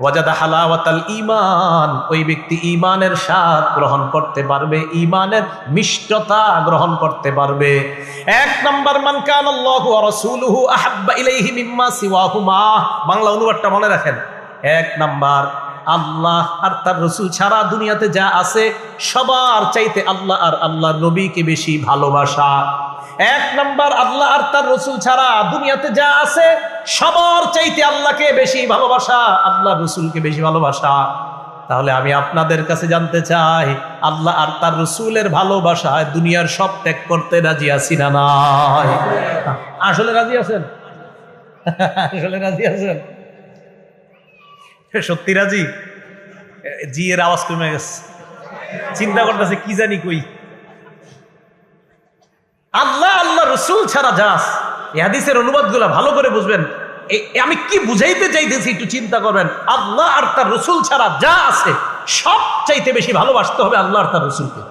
ওয়াজাদা হালাওয়াতাল ঈমান, ওই ব্যক্তি ঈমানের স্বাদ গ্রহণ করতে পারবে, ঈমানের মিষ্টতা গ্রহণ করতে পারবে। 1 নাম্বার, মান কানাল্লাহু ওয়া রাসূলুহু আহাব্বা ইলাইহি মিম্মা সিওয়াহুমা। বাংলা অনুবাদটা মনে রাখেন। 1 নাম্বার, আল্লাহ আর তার রাসূল ছাড়া দুনিয়াতে যা আছে সবার চাইতে আল্লাহ আর আল্লাহর নবীকে বেশি ভালোবাসা। 1 নাম্বার, আল্লাহ আর তার রাসূল ছাড়া দুনিয়াতে যা আছে সবার চাইতে আল্লাহকে বেশি ভালোবাসা, আল্লাহর রাসূলকে বেশি ভালোবাসা। তাহলে আমি আপনাদের কাছে জানতে চাই, আল্লাহ আর তার রাসূলের ভালোবাসায় দুনিয়ার সব ত্যাগ করতে রাজি আছি না নাই? আসলে রাজি আছেন? আসলে রাজি আছেন? সত্যি রাজি? জি এর আওয়াজ কমে গেছে, চিন্তা করতেছে কি জানি কই। আল্লাহ আল্লাহ রসুল ছাড়া যাস, এই হাদিসের অনুবাদগুলো ভালো করে বুঝবেন। আমি কি বুঝাইতে চাইতেছি একটু চিন্তা করবেন। আল্লাহ আর তার রসুল ছাড়া যা আছে সব চাইতে বেশি ভালোবাসতে হবে আল্লাহ আর তার রসুলকে।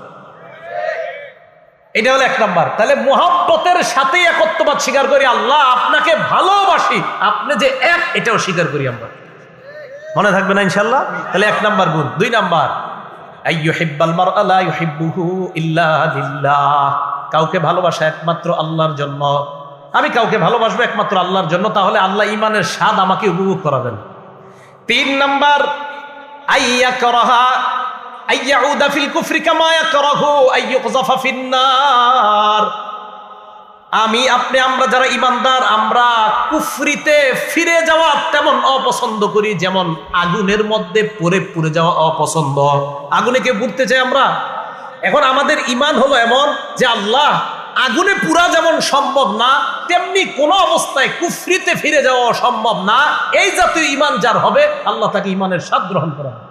এটা হলো 1 নাম্বার। তাহলে মুহাব্বতের সাথে একত্ববাদ স্বীকার করি, আল্লাহ আপনাকে ভালোবাসি, আপনি যে এক এটাও স্বীকার করি আমরা। মনে থাকবে না ইনশাআল্লাহ? তাহলে 1 নাম্বার গুণ। 2 নাম্বার, আইয়ুহিব্বাল মারআ লা ইউহিব্বুহু ইল্লা লিল্লাহ, কাউকে ভালোবাসা একমাত্র আল্লাহর জন্য। আমি কাউকে ভালোবাসবো একমাত্র আল্লাহর জন্য, তাহলে আল্লাহ ঈমানের স্বাদ আমাকে উপভোগ করাবেন। 3 নাম্বার, আইয়াকরাহা আইয়াউদা ফিল কুফরি কামা ইয়াকরাহু আইয়ুকযাফা ফিন নার। আমি আপনি আমরা যারা ঈমানদার, আমরা কুফরিতে ফিরে যাওয়া তেমন অপছন্দ করি যেমন আগুনের মধ্যে পুড়ে যাওয়া অপছন্দ। আগুনে কে পুড়তে চাই আমরা? এখন আমাদের ঈমান হলো এমন যে আল্লাহ আগুনে পুরা যেমন সম্ভব না, তেমনি কোন অবস্থায় কুফরিতে ফিরে যাওয়া সম্ভব না। এই জাতীয় ঈমান যার হবে আল্লাহ তাকে ঈমানের স্বাদ গ্রহণ করা হবে।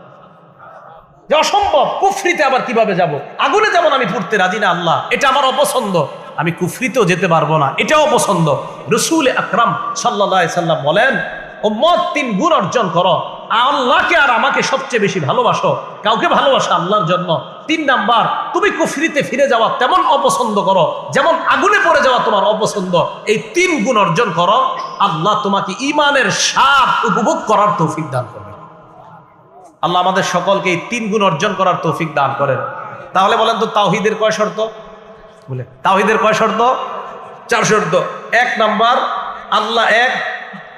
যে অসম্ভব, কুফরিতে আবার কিভাবে যাব? আগুনে যেমন আমি পুড়তে রাজি না আল্লাহ, এটা আমার অপছন্দ, আমি কুফরিতেও যেতে পারবো না, এটাও অপছন্দ। রাসূল আকরাম সাল্লাল্লাহু আলাইহি সাল্লাম বলেন, উম্মত 3 গুণ অর্জন করো, আল্লাহকে আর আমাকে সবচেয়ে বেশি ভালোবাসো, কাউকে ভালোবাসো আল্লাহর জন্য। 3 নাম্বার, তুমি কুফরিতে ফিরে যাওয়া তেমন অপছন্দ করো যেমন আগুনে পড়ে যাওয়া তোমার অপছন্দ। এই 3 গুণ অর্জন করো, আল্লাহ তোমাকে ঈমানের স্বাদ উপভোগ করার তৌফিক দান করবে। আল্লাহ আমাদের সকলকে এই 3 গুণ অর্জন করার তৌফিক দান করেন। তাহলে বলেন তো তাওহীদের কয় শর্ত? বলে তাওহীদের কয় শর্ত? 4 শর্ত। 1 নাম্বার, আল্লাহ এক,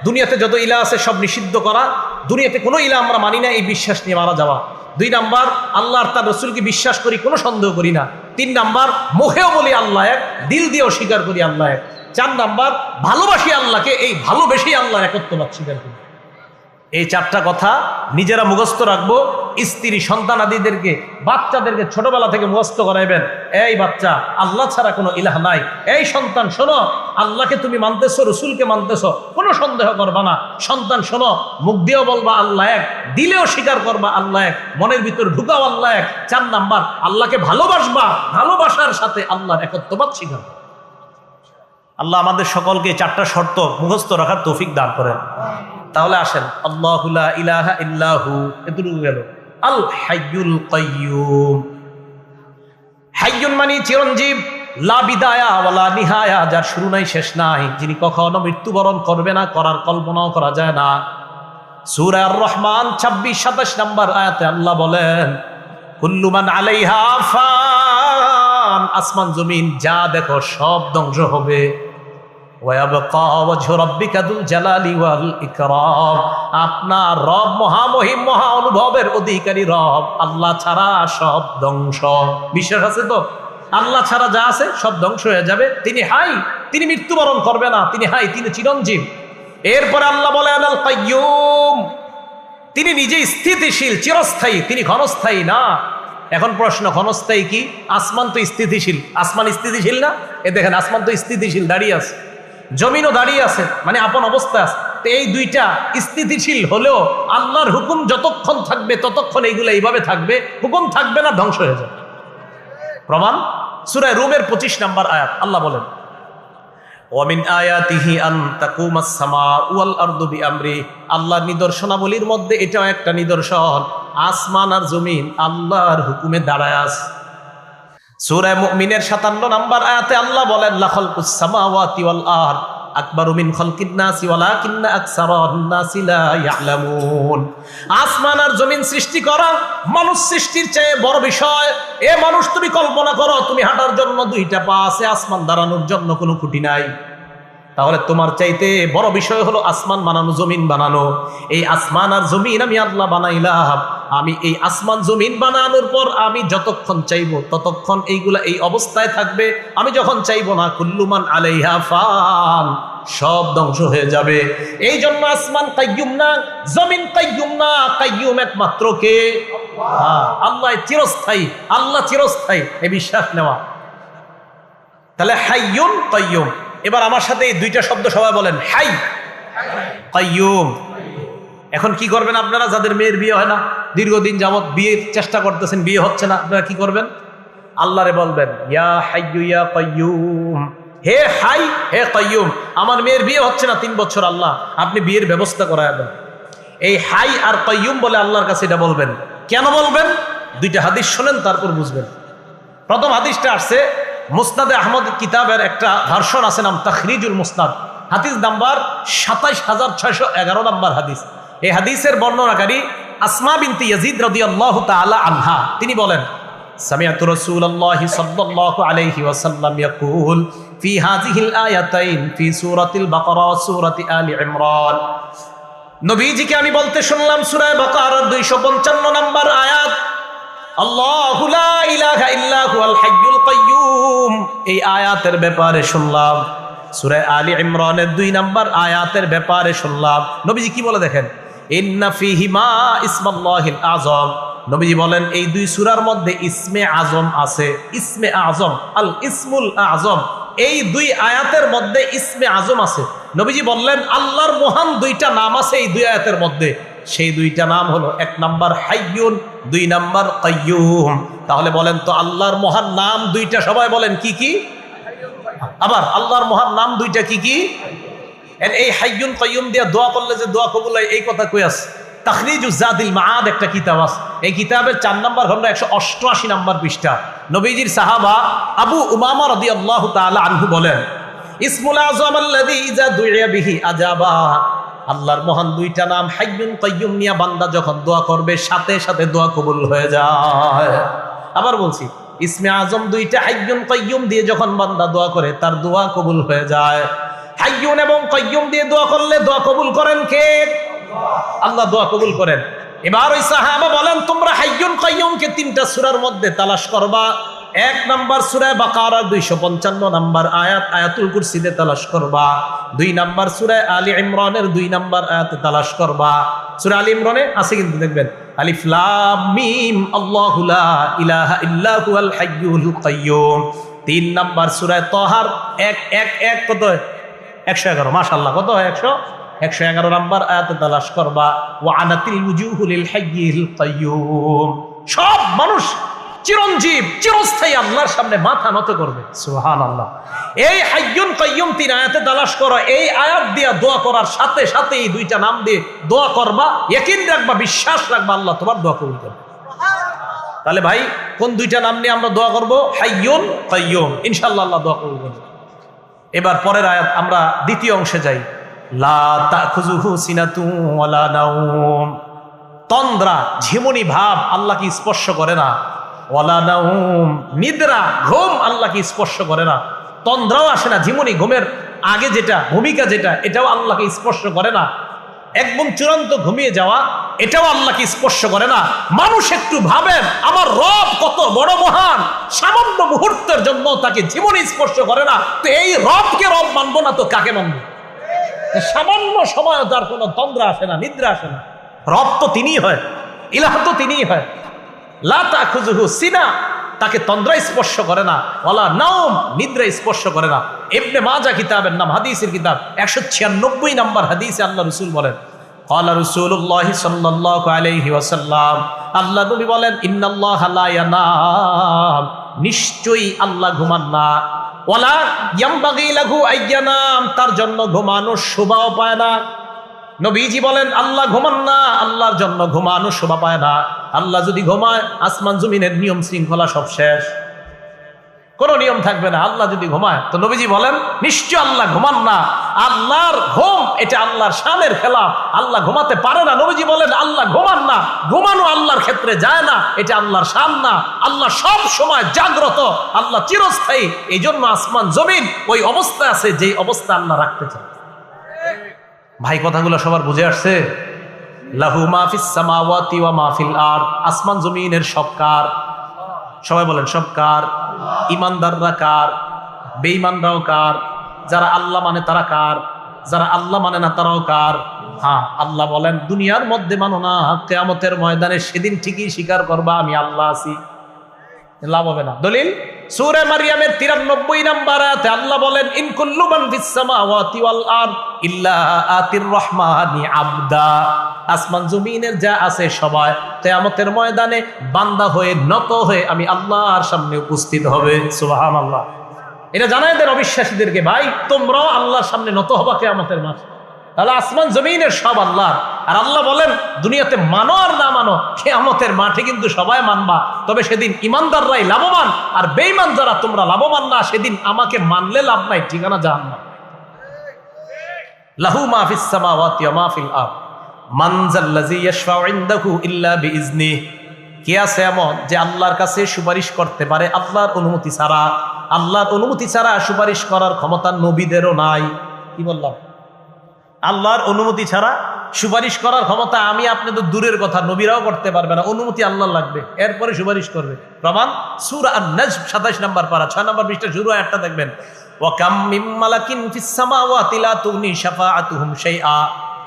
দুনিয়াতে যত ইলা আছে সব নিষিদ্ধ করা, দুনিয়াতে কোনো ইলা আমরা মানি না এই বিশ্বাস নিয়ে মারা যাওয়া। 2 নাম্বার, আল্লাহ আর তার রাসূলকে বিশ্বাস করি, কোনো সন্দেহ করি না। 3 নাম্বার, মুখেও বলি আল্লাহ এক, দিল দিয়েও স্বীকার করি আল্লাহ এক। 4 নাম্বার, ভালোবাসি আল্লাহকে, এই ভালোবেসেই আল্লাহর একত্ববাদ স্বীকার করি। এই 4টা কথা নিজেরা মুখস্থ রাখবো, স্ত্রী সন্তান আদিদেরকে বাচ্চাদেরকে ছোটবেলা থেকে মুখস্থ করাইবেন। এই বাচ্চা, আল্লাহ ছাড়া কোনো ইলাহ নাই। এই সন্তান শোনো, আল্লাহকে তুমি মানতেছো, রসুলকে মানতেছো, কোনো সন্দেহ করবা না। সন্তান শোনো, মুখ দিয়েও বলবা আল্লাহ এক, দিলেও স্বীকার করবা আল্লাহ এক, মনের ভিতরে ঢুকাও আল্লাহ এক। 4 নাম্বার, আল্লাহকে ভালোবাসবা, ভালোবাসার সাথে আল্লাহর একত্ববাদ স্বীকার। আল্লাহ আমাদের সকলকে 4টা শর্ত মুখস্থ রাখার তৌফিক দান করেন। তাহলে আসেন, আল্লাহু লা ইলাহা ইল্লাহু, এতটুকু গেল। আল হাইয়ুল কাইয়ুম, হাইয়ুন মানে চিরঞ্জীব, লা বিদায়া ওয়ালা নিহায়া, যার শুরু নাই শেষ নাই, যিনি কখনো মৃত্যুবরণ করবে না, করার কল্পনাও করা যায় না। সূরা আর-রহমান 26-27 নম্বর আয়াতে আল্লাহ বলেন, কুল্লু মান আলাইহা ফান, আসমান জমিন যা দেখো সব ধ্বংস হবে। ওয়ায়াবকা ওয়াজহু রাব্বিকা যুল জালালি ওয়াল ইকরাম, আপনার রব মহামহিম, মহা অনুভবের অধিকারী রব, আল্লাহ ছাড়া সব ধ্বংস। বিশ্বাস আছে তো? আল্লাহ ছাড়া যা আছে সব ধ্বংস হয়ে যাবে। তিনি হাই, তিনি মৃত্যুবরণ করবে না, তিনি হাই, তিনি চিরঞ্জীব। এরপরে আল্লাহ বলেন আল কাইয়ুম, তিনি নিজে স্থিতিশীল, চিরস্থায়ী, তিনি ক্ষণস্থায়ী না। এখন প্রশ্ন, ক্ষণস্থায়ী কি? আসমান তো স্থিতিশীল, আসমান স্থিতিশীল না? এ দেখেন, আসমান তো স্থিতিশীল, দাঁড়িয়ে আছে, জমিনও দাঁড়িয়ে আছে, মানে আপন অবস্থা আছে। তো এই 2টা স্থিতিশীল হলেও আল্লাহর হুকুম যতক্ষণ থাকবে ততক্ষণ এইগুলো এইভাবে থাকবে, হুকুম থাকবে না, ধ্বংস হয়ে যাবে। প্রমাণ সূরা রুমের 25 নম্বর আয়াত, আল্লাহ বলেন ওয়ামিন আয়াতিহি আন তাকুমাস সামাউ ওয়াল আরদু বিআমরি, আল্লাহর নিদর্শনাবলীর মধ্যে এটাও একটা নিদর্শন, আসমান আর জমিন আল্লাহর হুকুমে দাঁড়ায় আছে। সূরা মুমিনের 57 নম্বর আয়াতে আল্লাহ বলেন লা খালকুস সামাওয়াতি ওয়াল আরদ আকবারু মিন খালকিন নাসি ওয়ালাকিন্না আকসারান নাসি লা ইয়ালামুন। আসমান আর জমিন সৃষ্টি করা মানুষ সৃষ্টির চেয়ে বড় বিষয়। এ মানুষ, তুমি কল্পনা করো, তুমি হাঁটার জন্য 2টা পা আছে, আসমান দাঁড়ানোর জন্য কোনো খুঁটি নাই। তাহলে তোমার চাইতে বড় বিষয় হলো আসমান বানানো, জমিন বানানো। এই আসমান আর জমিন আমি আল্লাহ বানাইলাম। আমি এই আসমান জমিন বানানোর পর আমি যতক্ষণ চাইবো ততক্ষণ এইগুলা এই অবস্থায় থাকবে। আমি যখন চাইবো না, কুল্লুমান আলাইহা ফান, সব ধ্বংস হয়ে যাবে। এই জন্য আসমান কাইয়ুম না, জমিন কাইয়ুম না, কাইয়ুম একমাত্র কে? আল্লাহ চিরস্থায়ী, আল্লাহ চিরস্থায়ী, এই বিশ্বাস নেওয়া। তাহলে হাইয়ুন কাইয়ুম। এবার আমার সাথে এই 2টা শব্দ সবাই বলেন, হাই কাইয়ুম। এখন কি করবেন আপনারা যাদের মেয়ের বিয়ে হয় না, দীর্ঘদিন যাবত বিয়ের চেষ্টা করতেছেন, বিয়ে হচ্ছে না, আপনারা কি করবেন? আল্লাহরে বলবেন ইয়া হাইয়ু ইয়া কাইয়ুম, হে হাই হে কাইয়ুম, আমার মেয়ের বিয়ে হচ্ছে না 3 বছর, আল্লাহ আপনি বিয়ের ব্যবস্থা করায় দেন। এই হাই আর কাইয়ুম বলে আল্লাহর কাছে এটা বলবেন। কেন বলবেন? 2টা হাদিস শোনেন, তারপর বুঝবেন। প্রথম হাদিসটা আসছে মুসনাদে আহমদ কিতাবের একটা ভার্সন আছে, নাম তাখরিজুল মুসনাদ, হাদিস নাম্বার 27611 নম্বর হাদিস। এই হাদিসের বর্ণনাকারী আসমা বিনতে ইয়াজিদ রাদিয়াল্লাহু তাআলা আনহা, তিনি বলেন সামিআতু রাসূলুল্লাহি সাল্লাল্লাহু আলাইহি ওয়াসাল্লাম ইয়াকুল ফি হাযিহিল আয়াতাইন ফি সূরাতিল বাকারা ওয়া সূরাতি আলি ইমরান। নবীজিকে আমি বলতে শুনলাম সূরা বাকারার 255 নম্বর আয়াত, আল্লাহু লা ইলাহা ইল্লা হুয়াল হাইয়ুল কাইয়ুম, এই আয়াতের ব্যাপারে শুনলাম। সূরা আলী ইমরানের 2 নম্বর আয়াতের ব্যাপারে শুনলাম। নবীজি কি বলে দেখেন, ইন্না ফীহি মা ইসমাল্লাহিল আযম। নবীজি বলেন এই 2 সূরার মধ্যে ইসমে আযম আছে। ইসমে আযম, আল ইসমুল আযম, এই 2 আয়াতের মধ্যে ইসমে আযম আছে। নবীজি বললেন আল্লাহর মহান 2টা নাম আছে এই 2 আয়াতের মধ্যে। সেই 2টা নাম হলো 1 নাম্বার হাইয়ুন, 2 নাম্বার কাইয়ুম। তাহলে বলেন তো আল্লাহর মহান নাম 2টা, সবাই বলেন কি কি? আবার আল্লাহর মহান নাম 2টা কি কি? এই হাইয়ুন কাইয়ুম দিয়ে দোয়া করলে যে দোয়া কবুল হয়, এই কথা কই আছে? তাখরিজুজ জাদিল মাআদ একটা কিতাব আছে, এই কিতাবের 4 নম্বর খণ্ড 188 নম্বর পৃষ্ঠা। নবীজির সাহাবা আবু উমামা রাদিয়াল্লাহু তাআলা আনহু বলেন ইসমুল আযম আল্লাযী ইযা দুইয়া বিহি আজাবা। আল্লাহর মহান 2টা নাম হাইয়ুন কাইয়ুম নিয়া বান্দা যখন দোয়া করবে সাথে সাথে দোয়া কবুল হয়ে যায়। আবার বলছি, ইসমে আযম 2টা হাইয়ুন কাইয়ুম দিয়ে যখন বান্দা দোয়া করে তার দোয়া কবুল হয়ে যায়। হাইয়ুন এবং কাইয়ুম দিয়ে দোয়া করলে দোয়া কবুল করেন কে? আল্লাহ দোয়া কবুল করেন। এবার ওই সাহাবা বলেন তোমরা হাইয়ুন কাইয়ুমকে 3টা সূরার মধ্যে তালাশ করবা। 1 নাম্বার সূরা বাকারার 255 নাম্বার আয়াত, আয়াতুল কুরসিতে তালাশ করবা। 2 নাম্বার সূরা আলী ইমরানের 2 নাম্বার আয়াতে তালাশ করবা। সূরা আলী ইমরানে আছে কিন্তু দেখবেন আলিফ লাম মিম আল্লাহু লা ইলাহা ইল্লা হুয়াল হাইয়ুল কাইয়ুম। 3 নাম্বার সূরা তাহার 1 কত? 111। মাশাআল্লাহ, কত হয়? 111 নাম্বার আয়াতে তালাশ করবা। ওয়া আনাতিল উজুহু লিল হাইয়িল কাইয়ুম। সব মানুষ চিরঞ্জীব চিরস্থায়ী আল্লাহর সামনে মাথা নত করবে। সুবহানাল্লাহ। এই হাইয়ুন কাইয়ুম 3 আয়াতে তালাশ করো। এই আয়াত দিয়ে দোয়া করার সাথে সাথে এই 2টা নাম দিয়ে দোয়া করবা, ইয়াকিন রাখবা, বিশ্বাস রাখবা, আল্লাহ তোমার দোয়া কবুল করবে। তাহলে ভাই কোন 2টা নাম নিয়ে আমরা দোয়া করব? হাইয়ুন কাইয়ুম। ইনশাআল্লাহ আল্লাহ দোয়া কবুল করবে। এবার পরের আয়াত, আমরা দ্বিতীয় অংশে যাই। লা তাখুযুহু সিনাতুন ওয়ালা নাওম। তন্দ্রা, ঝিমুনি ভাব আল্লাহকে স্পর্শ করে না। ওয়ালা নাওম, নিদ্রা, ঘুম আল্লাহকে স্পর্শ করে না। তন্দ্রাও আসে না, ঝিমুনি, ঘুমের আগে যেটা ভূমিকা যেটা, এটাও আল্লাহকে স্পর্শ করে না। একদম চূড়ান্ত ঘুমিয়ে যাওয়া, এটাও আল্লাহকে স্পর্শ করে না। মানুষ একটু ভাবেন আমার রব কত বড় মহান, সামান্য মুহূর্তের জন্য তাকে ঝিমুনি স্পর্শ করে না। তো এই রবকে রব মানবো না তো কাকে মানবো? সামান্য সময় তার কোনো তন্দ্রা আসে না, নিদ্রা আসে না। রব তো তিনিই হয়, ইলাহ তো তিনিই হয়। লা তাখুযুহু সিনা, তাকে তন্দ্রা স্পর্শ করে না। ওয়ালা নাওম, নিদ্রা স্পর্শ করে না। ইবনে মাজাহ কিতাবের নাম, হাদিসের কিতাব, 196 নাম্বার হাদিসে আল্লাহ রাসূল বলেন ক্বালা রাসূলুল্লাহ সাল্লাল্লাহু আলাইহি ওয়াসাল্লাম, আল্লাহ নবী বলেন ইন্নাল্লাহা লা ইয়ানাম নিশ্চয়ই আল্লাহ ঘুমান না। ওয়ালা ইয়ামবাগি লাহু আইয়ানাম, তার জন্য ঘুমানোর শোভাও পায় না। নবীজি বলেন আল্লাহ ঘুমান না, আল্লাহর জন্য ঘুমানোর শোভা পায় না। আল্লাহ যদি ঘুমায় আসমান জমিনের নিয়ম শৃঙ্খলা সব শেষ, কোনো নিয়ম থাকবে না। আল্লাহ যদি ঘুমায়, তো নবীজি বলেন নিশ্চয় আল্লাহ ঘুমান না। আল্লাহর ঘুম এটা আল্লাহর শানের খেলাফ, আল্লাহ ঘুমাতে পারে না। নবীজি বলেন আল্লাহ ঘুমান না, ঘুমানো আল্লাহর ক্ষেত্রে যায় না, এটা আল্লাহর শান না। আল্লাহ সব সময় জাগ্রত, আল্লাহ চিরস্থায়ী। এই জন্য আসমান জমিন ওই অবস্থায় আছে যে অবস্থা আল্লাহ রাখতে চান। ভাই কথাগুলো সবার বুঝে আসছে? লাহু মা ফিস সামাওয়াতি ওয়া মা ফিল আরদ, আসমান জমিনের সব কার? সবাই বলেন সব কার? ইমানদাররা কার? বেঈমানরাও কার? যারা আল্লাহ মানে তারা কার? যারা আল্লাহ মানে না তারাও কার? হ্যাঁ, আল্লাহ বলেন দুনিয়ার মধ্যে মানো না, কিয়ামতের ময়দানে সেদিন ঠিকই স্বীকার করবা আমি আল্লাহ আছি, লাভ হবে না। দলিল সূরা মারইয়ামের 93 নম্বর আয়াতে আল্লাহ বলেন ইন কুল্লু মান ফিস সামাওয়াতি ওয়াল আরদ ইল্লা আতির রহমানি আবদা, আসমান জমিনের যা আছে সবাই কিয়ামতের ময়দানে বান্দা হয়ে নত হয়ে আমি আল্লাহর সামনে উপস্থিত হবে। সুবহানাল্লাহ। এটা জানাই দেন অবিশ্বাসীদেরকে, ভাই তোমরাও আল্লাহর সামনে নত হবা কিয়ামতের মাঠে। তাহলে আসমান জমিনের সব আল্লাহ। আর আল্লাহ বলেন দুনিয়াতে মানো আর না মানো, কিয়ামতের মাঠে কিন্তু সবাই মানবা। তবে সেদিন ইমানদাররাই লাভবান, আর বেঈমান যারা তোমরা লাভবান না। সেদিন আমাকে মানলে লাভ নাই, ঠিকানা জাহান্নাম। লাহু মা ফিস সামাওয়াতি ওয়া মা ফিল আরদ মান যাল্লাযী ইয়াশফাউ ইনদাহু ইল্লা বিইজনিহি, কে আছে এমন যে আল্লাহর কাছে সুপারিশ করতে পারে আল্লাহর অনুমতি ছাড়া? আল্লাহর অনুমতি ছাড়া সুপারিশ করার ক্ষমতা নবীদেরও নাই। কি বললাম? আল্লাহর অনুমতি ছাড়া সুপারিশ করার ক্ষমতা আমি আপনি তো দূরের কথা, নবীরাও করতে পারবে না। অনুমতি আল্লাহ লাগবে, এরপরে সুপারিশ করবে। প্রমাণ সূরা আন-নাজম 27 নম্বর পারা 6 নম্বর পৃষ্ঠা শুরু আয়াতটা দেখবেন। ওয়া কাম মিম মালাকিন ফিস সামাওয়াতি লা তুগনি শাফাআতুহুম শাইআ,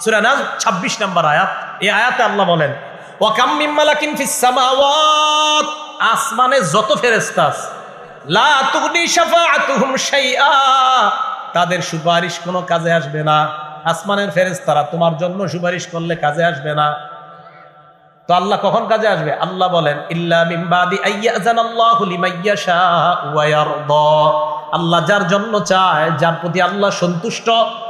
সূরা নাজম 26 নম্বর আয়াত। এই আয়াতে আল্লাহ বলেন ওয়া কাম মিম মালাকিন ফিস সামাওয়াত, আসমানে যত ফেরেশতা আছে, লা তুগনি শাফাআতুহুম শাইআ, তাদের সুপারিশ কোনো কাজে আসবে না। আসমানের ফেরেশতারা তোমার জন্য সুপারিশ করলে কাজে আসবে না। তো আল্লাহ কখন কাজে আসবে? আল্লাহ বলেন ইল্লা মিন বাদি আইয়াযানাল্লাহু লিমাইয়াশা ওয়া ইয়ারদা, আল্লাহ যার জন্য চায়, যার প্রতি আল্লাহ সন্তুষ্ট,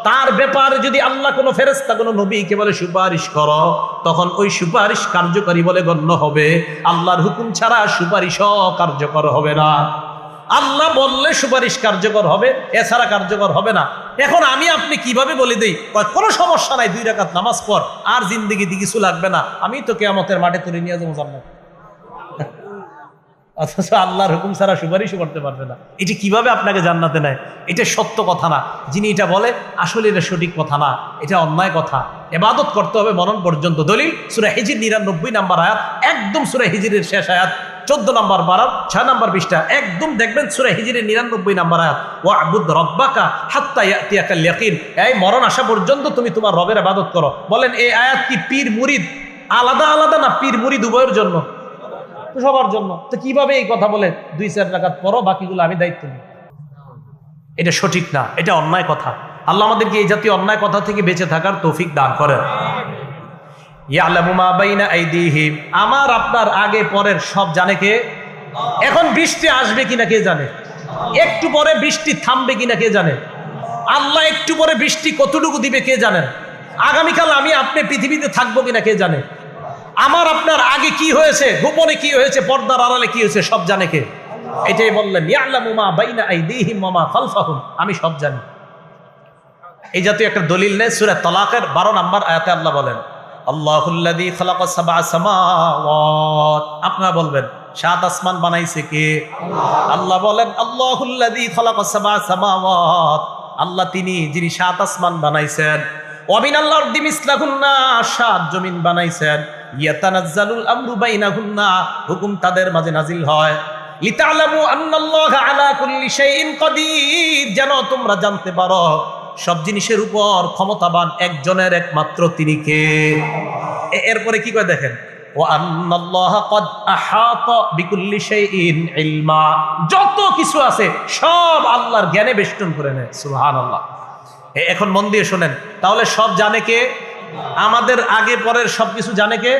তার ব্যাপারে যদি আল্লাহ কোনো ফেরেশতা কোনো নবীকে বলে সুপারিশ করো, তখন ওই সুপারিশ কার্যকরী বলে গণ্য হবে। আল্লাহর হুকুম ছাড়া সুপারিশও কার্যকর হবে না। আল্লাহ বললে সুপারিশ কার্যকর হবে, এছাড়া কার্যকর হবে না। এখন আমি আপনি কিভাবে বলে দেই কোনো সমস্যা নাই, 2 রাকাত নামাজ পড়, আর জিন্দেগিতে কিছু লাগবে না, আমি তো কিয়ামতের মাঠে তুলে নিয়ে যাবো জান্নাত। অথচ আল্লাহর হুকুম ছাড়া সুপারিশও করতে পারবে না। এটি কিভাবে আপনাকে জান্নাতে নেয়? এটা সত্য কথা না। যিনি এটা বলে আসলে এটা সঠিক কথা না, এটা অন্যায় কথা। ইবাদত করতে হবে মরণ পর্যন্ত। দলিল সূরা হিজর 99 নম্বর আয়াত, একদম সূরা হিজরের শেষ আয়াত 14 নম্বর পারা 6 নম্বর পৃষ্ঠা, একদম দেখবেন সূরা হিজরের 99 নম্বর আয়াত। ওয়া'বুদ রাব্বাকা হাত্তা ইয়াতিয়াকাল ইয়াকিন, এই মরণ আসা পর্যন্ত তুমি তোমার রবের ইবাদত করো। বলেন এই আয়াত কি পীর মুরিদ আলাদা আলাদা না পীর মুরিদ উভয়ের জন্য? সবার জন্য। তো কিভাবে এই কথা বলে 2-4 রাকাত পড়ো, বাকিগুলো আমি দায়িত্ব নিই? এটা সঠিক না, এটা অন্যায় কথা। আল্লাহ আমাদেরকে এই জাতীয় অন্যায় কথা থেকে বেঁচে থাকার তৌফিক দান করেন। ইয়ালামু মা বাইনা আইদিহিম, আমার আপনার আগে পরের সব জানে কে? এখন বৃষ্টি আসবে কিনা কে জানে? একটু পরে বৃষ্টি থামবে কিনা কে জানে? আল্লাহ একটু পরে বৃষ্টি কতটুকু দিবে কে জানেন? আগামীকাল আমি আপনি পৃথিবীতে থাকবো কিনা কে জানে? আমার আপনার আগে কি হয়েছে, গোপনে কি হয়েছে, পর্দার আড়ালে কি হয়েছে, সব জানে কে? এটাই বললেন ইয়ালামু মা বাইনা আইদিহিম ওয়া মা খালফাহুম, আমি সব জানি। এই জাতীয় একটা দলিল নেই সূরা তালাকের 12 নম্বর আয়াতে আল্লাহ বলেন আল্লাহুল্লাযী খালাকা সাবআ সামাওয়াত, আপনারা বলবেন 7 আসমান বানাইছে কে? আল্লাহ বলেন আল্লাহুল্লাযী খালাকা সাবআ সামাওয়াত, আল্লাহ তিনি যিনি 7 আসমান বানাইছেন। ওয়া মিনাল আরদি মিসলাহুন্না, 7 জমিন বানাইছেন। ইয়াতানাজ্জালুল আমরু বাইনাহুন্না, হুকুম তাদের মাঝে নাজিল হয়। লিতা'লামু আন্নাল্লাহা আলা কুল্লি শাইইন কাদির, যেন তোমরা জানতে পারো সব জিনিসের উপর ক্ষমতাবান একজনের একমাত্র তিনি কে। এরপরে কি করে দেখেন ওয়া আন্নাল্লাহা ক্বাদ আহাতা বিকুল্লি শাইইন ইলমা, যত কিছু আছে সব আল্লাহর জ্ঞানে বেষ্টন করে নেয়। সুবহানাল্লাহ। এখন মন দিয়ে শোনেন, তাহলে সব জানে কে? আমাদের আগে পরের সবকিছু জানে কে?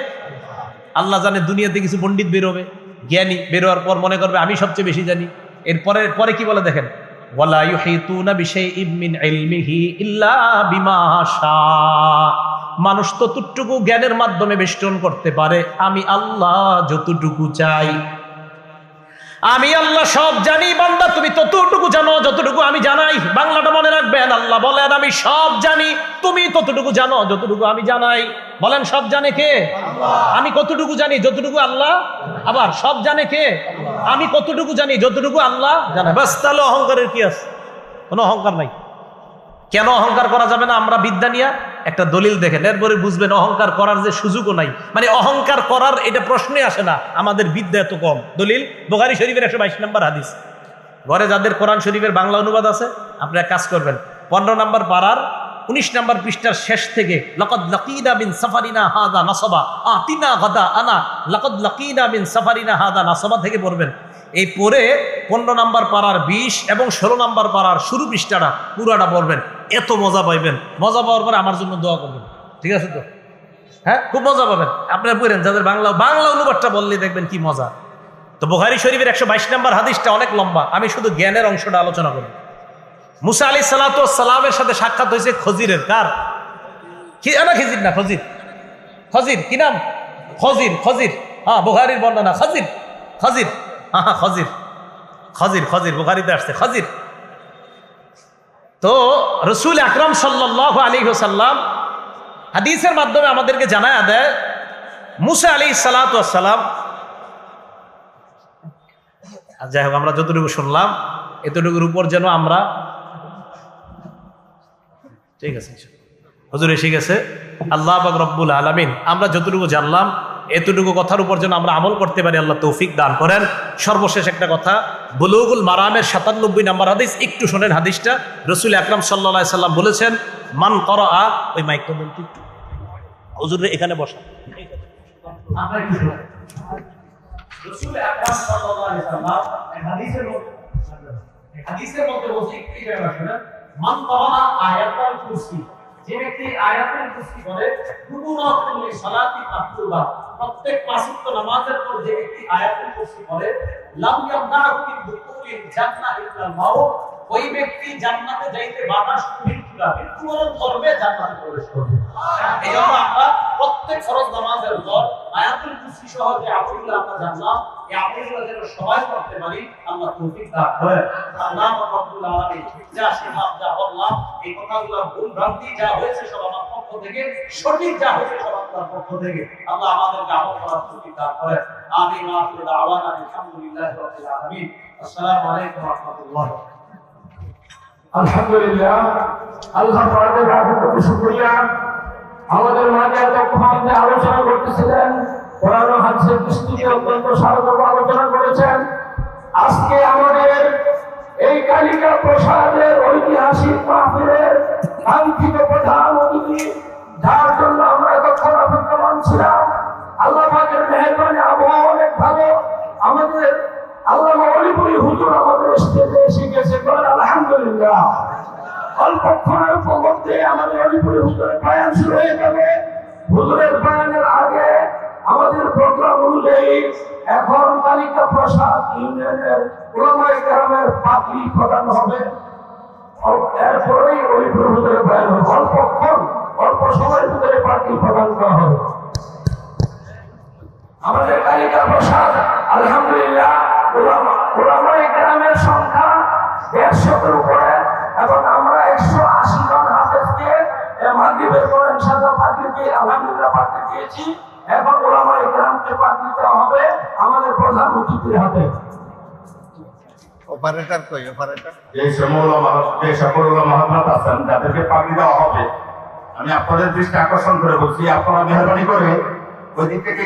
আল্লাহ জানে দুনিয়াতে কিছু পণ্ডিত বেরোবে, জ্ঞানী বেরোয়ার পর মনে করবে আমি সবচেয়ে বেশি জানি। এরপরে পরে কি বলে দেখেন, ওয়ালা ইউহিতুনা বিশাইইম মিন ইলমিহি ইল্লা বিমা শা। মানুষ ততটুকু জ্ঞানের মাধ্যমে বেষ্টন করতে পারে আমি আল্লাহ যতটুকু চাই। আমি আল্লাহ সব জানি, বান্দা তুমি ততটুকু জানো যতটুকু আমি জানাই। বাংলাটা মনে রাখবেন, আল্লাহ বলেন আমি সব জানি, তুমি ততটুকু জানো যতটুকু আমি জানাই। বলেন সব জানে কে? আমি কতটুকু জানি যতটুকু আল্লাহ। আবার সব জানে কে? আমি কতটুকু জানি যতটুকু আল্লাহ জানে। বাস, তাহলে অহংকারের কি আছে? কোনো অহংকার নাই। কেন অহংকার করা যাবে না? আমরা বিদ্যা নিয়ে একটা দলিল দেখেন, এরপরে বুঝবেন অহংকার করার যে সুযোগও নাই। মানে অহংকার করার এটা প্রশ্নই আসে না, আমাদের বিদ্যা এত কম। দলিল বুখারী শরীফের 122 নম্বর হাদিস। ঘরে যাদের কোরআন শরীফের বাংলা অনুবাদ আছে আপনারা কাজ করবেন, 15 নম্বর পারার 19 নম্বর পৃষ্ঠার শেষ থেকে লাকাদ লাকিনা মিন সাফারিনা হাযা নাসাবা আতিনা গাদা আনা লাকাদ লাকিনা মিন সাফারিনা হাযা নাসাবা থেকে পড়বেন। এই পড়ে 15 নম্বর পারার 20 এবং 16 নম্বর পারার শুরু পৃষ্ঠাটা পুরাটা পড়বেন, এত মজা পাইবেন। মজা পাওয়ার পরে আমার জন্য দোয়া করবেন, ঠিক আছে তো? হ্যাঁ, খুব মজা পাবেন। আপনারা পড়েন, যাদের বাংলা অনুবাদটা বললে দেখবেন কি মজা। তো বুখারী শরীফের 122 নম্বর হাদিসটা অনেক লম্বা, আমি শুধু জ্ঞানের অংশটা আলোচনা করব। মুসা আলাইহিস সালাতু ওয়াস সালামের সাথে সাক্ষাৎ হয়েছে খজিরের। কার? খিজির না, খজির। খজির কি নাম? খজির। খজির, হ্যাঁ, বুখারীর বর্ণনা। খজির, খজির, হ্যাঁ, খজির, খজির, খজির, বুখারীতে আসছে খজির। তো রাসূল আকরাম সাল্লাল্লাহু আলাইহি ওয়াসাল্লাম হাদিসের মাধ্যমে আমাদেরকে জানায়া দেয় মুসা আলাইহিস সালাতু ওয়াস সালাম, যাই হোক আমরা যতটুকু শুনলাম এতটুকুর উপর যেন আমরা, ঠিক আছে হুজুর এসে গেছে, আল্লাহ পাক রব্বুল আলামিন আমরা যতটুকু জানলাম এতটুকু কথার উপর যেন আমরা আমল করতে পারি, আল্লাহ তৌফিক দান করেন। সর্বশেষ একটা কথা, বুলুগুল মারামের 97 নম্বর হাদিস, একটু শোনেন হাদিসটা। রাসূল আকরাম সাল্লাল্লাহু আলাইহি সাল্লাম বলেছেন, মান করাআ, ওই মাইকটা বলতে হুজুর এখানে বসা, আমরা একটু শুনুন। রাসূল আকরাম সাল্লাল্লাহু আলাইহি সাল্লাম হাদিসের মধ্যে বলছে, একটু জায়গা শুনেন, মান করাআ আয়াতুল কুরসি, যে ব্যক্তি আয়াতুল কুরসি পড়ে, দুবুরাতুল সালাতি মাকতুবা, প্রত্যেক পাঁচ ওয়াক্ত নামাজের পর যে ব্যক্তি আয়াতুল কুরসি পড়ে, লাম ইয়ামনাহু মিন দুখুলিল জান্নাহ ইল্লাল মাউত, ওই ব্যক্তি জান্নাতে যাইতে বাধা মৃত্যু না, মৃত্যুবরণ করবে, জান্নাতে প্রবেশ করবে। এইজন্য আমরা প্রত্যেক ফরজ নামাজের পর আয়াতুল কুরসি সহ যে আমলগুলো আমরা জানলাম, এই আমলগুলো যেন সবাই করতে পারি, আল্লাহ তৌফিক দান করেন। আল্লাহ রব্বুল আলামিন যা শিখাব, যা বললাম, এই কথাগুলো ভুল ভ্রান্তি যা হয়েছে সব আমার পক্ষ থেকে, সঠিক যা হয়েছে সব আপনার পক্ষ থেকে, আল্লাহ আমাদেরকে আমল করার তৌফিক দান করেন। আমিন। ওয়া আখিরু দাওয়ানা আলহামদুলিল্লাহি রাব্বিল আলামিন। আসসালামু আলাইকুম ওয়া রাহমাতুল্লাহ। আলহামদুলিল্লাহ, আল্লাহ পাকের অনেক শুকরিয়া। আমাদের মাঝে এতক্ষণ যে আলোচনা করতেছিলেন, কোরআন ও হাদিসের দৃষ্টিতে অত্যন্ত সার্থক আলোচনা করেছেন। আজকে আমাদের এই কালিকা প্রসাদের ঐতিহাসিক মাহফিলের কাঙ্ক্ষিত প্রধান অতিথি, যার জন্য আমরা এতক্ষণ অপেক্ষমান ছিলাম, আল্লাহ পাকের মেহেরবানি, আবহাওয়া অনেক ভালো, আমাদের আল্লামা অলিপুরি হুজুর আমাদের স্টেজে এসে গেছে। আলহামদুলিল্লাহ, অল্পক্ষণের মধ্যে আমাদের অলিপুরি হুজুরের বয়ান শুরু হয়ে যাবে। হুজুরের বয়ানের আগে আমাদের প্রোগ্রাম অনুযায়ী এখন কালিকা প্রসাদ ইউনিয়নের উলামায়ে কেরামের পাগড়ি প্রদান হবে। এরপরেই অলিপুরি হুজুরের বয়ান হবে। অল্প সময়ের ভিতরে পাগড়ি প্রদান করা হবে। আমাদের কালিকা প্রসাদ আলহামদুলিল্লাহ উলামায়ে কেরামের সংখ্যা 150-এর উপরে, এবং আমরা 180 জন হাফেজকে মাগরিবের পর ইনশাআল্লাহ পাগড়ি দিয়ে আলহামদুলিল্লাহ পাগড়ি দিয়েছি। এখন উলামায়ে কেরামকে পাগড়ি দেওয়া হবে আমাদের প্রধান অতিথির হাতে। অপারেটর কই? অপারেটর যে সকল উলামা হযরত আছেন যাদেরকে পাগড়ি দেওয়া হবে, আমি আপনাদের দৃষ্টি আকর্ষণ করে বলছি, আপনারা মেহরবানি করে ওই দিক থেকে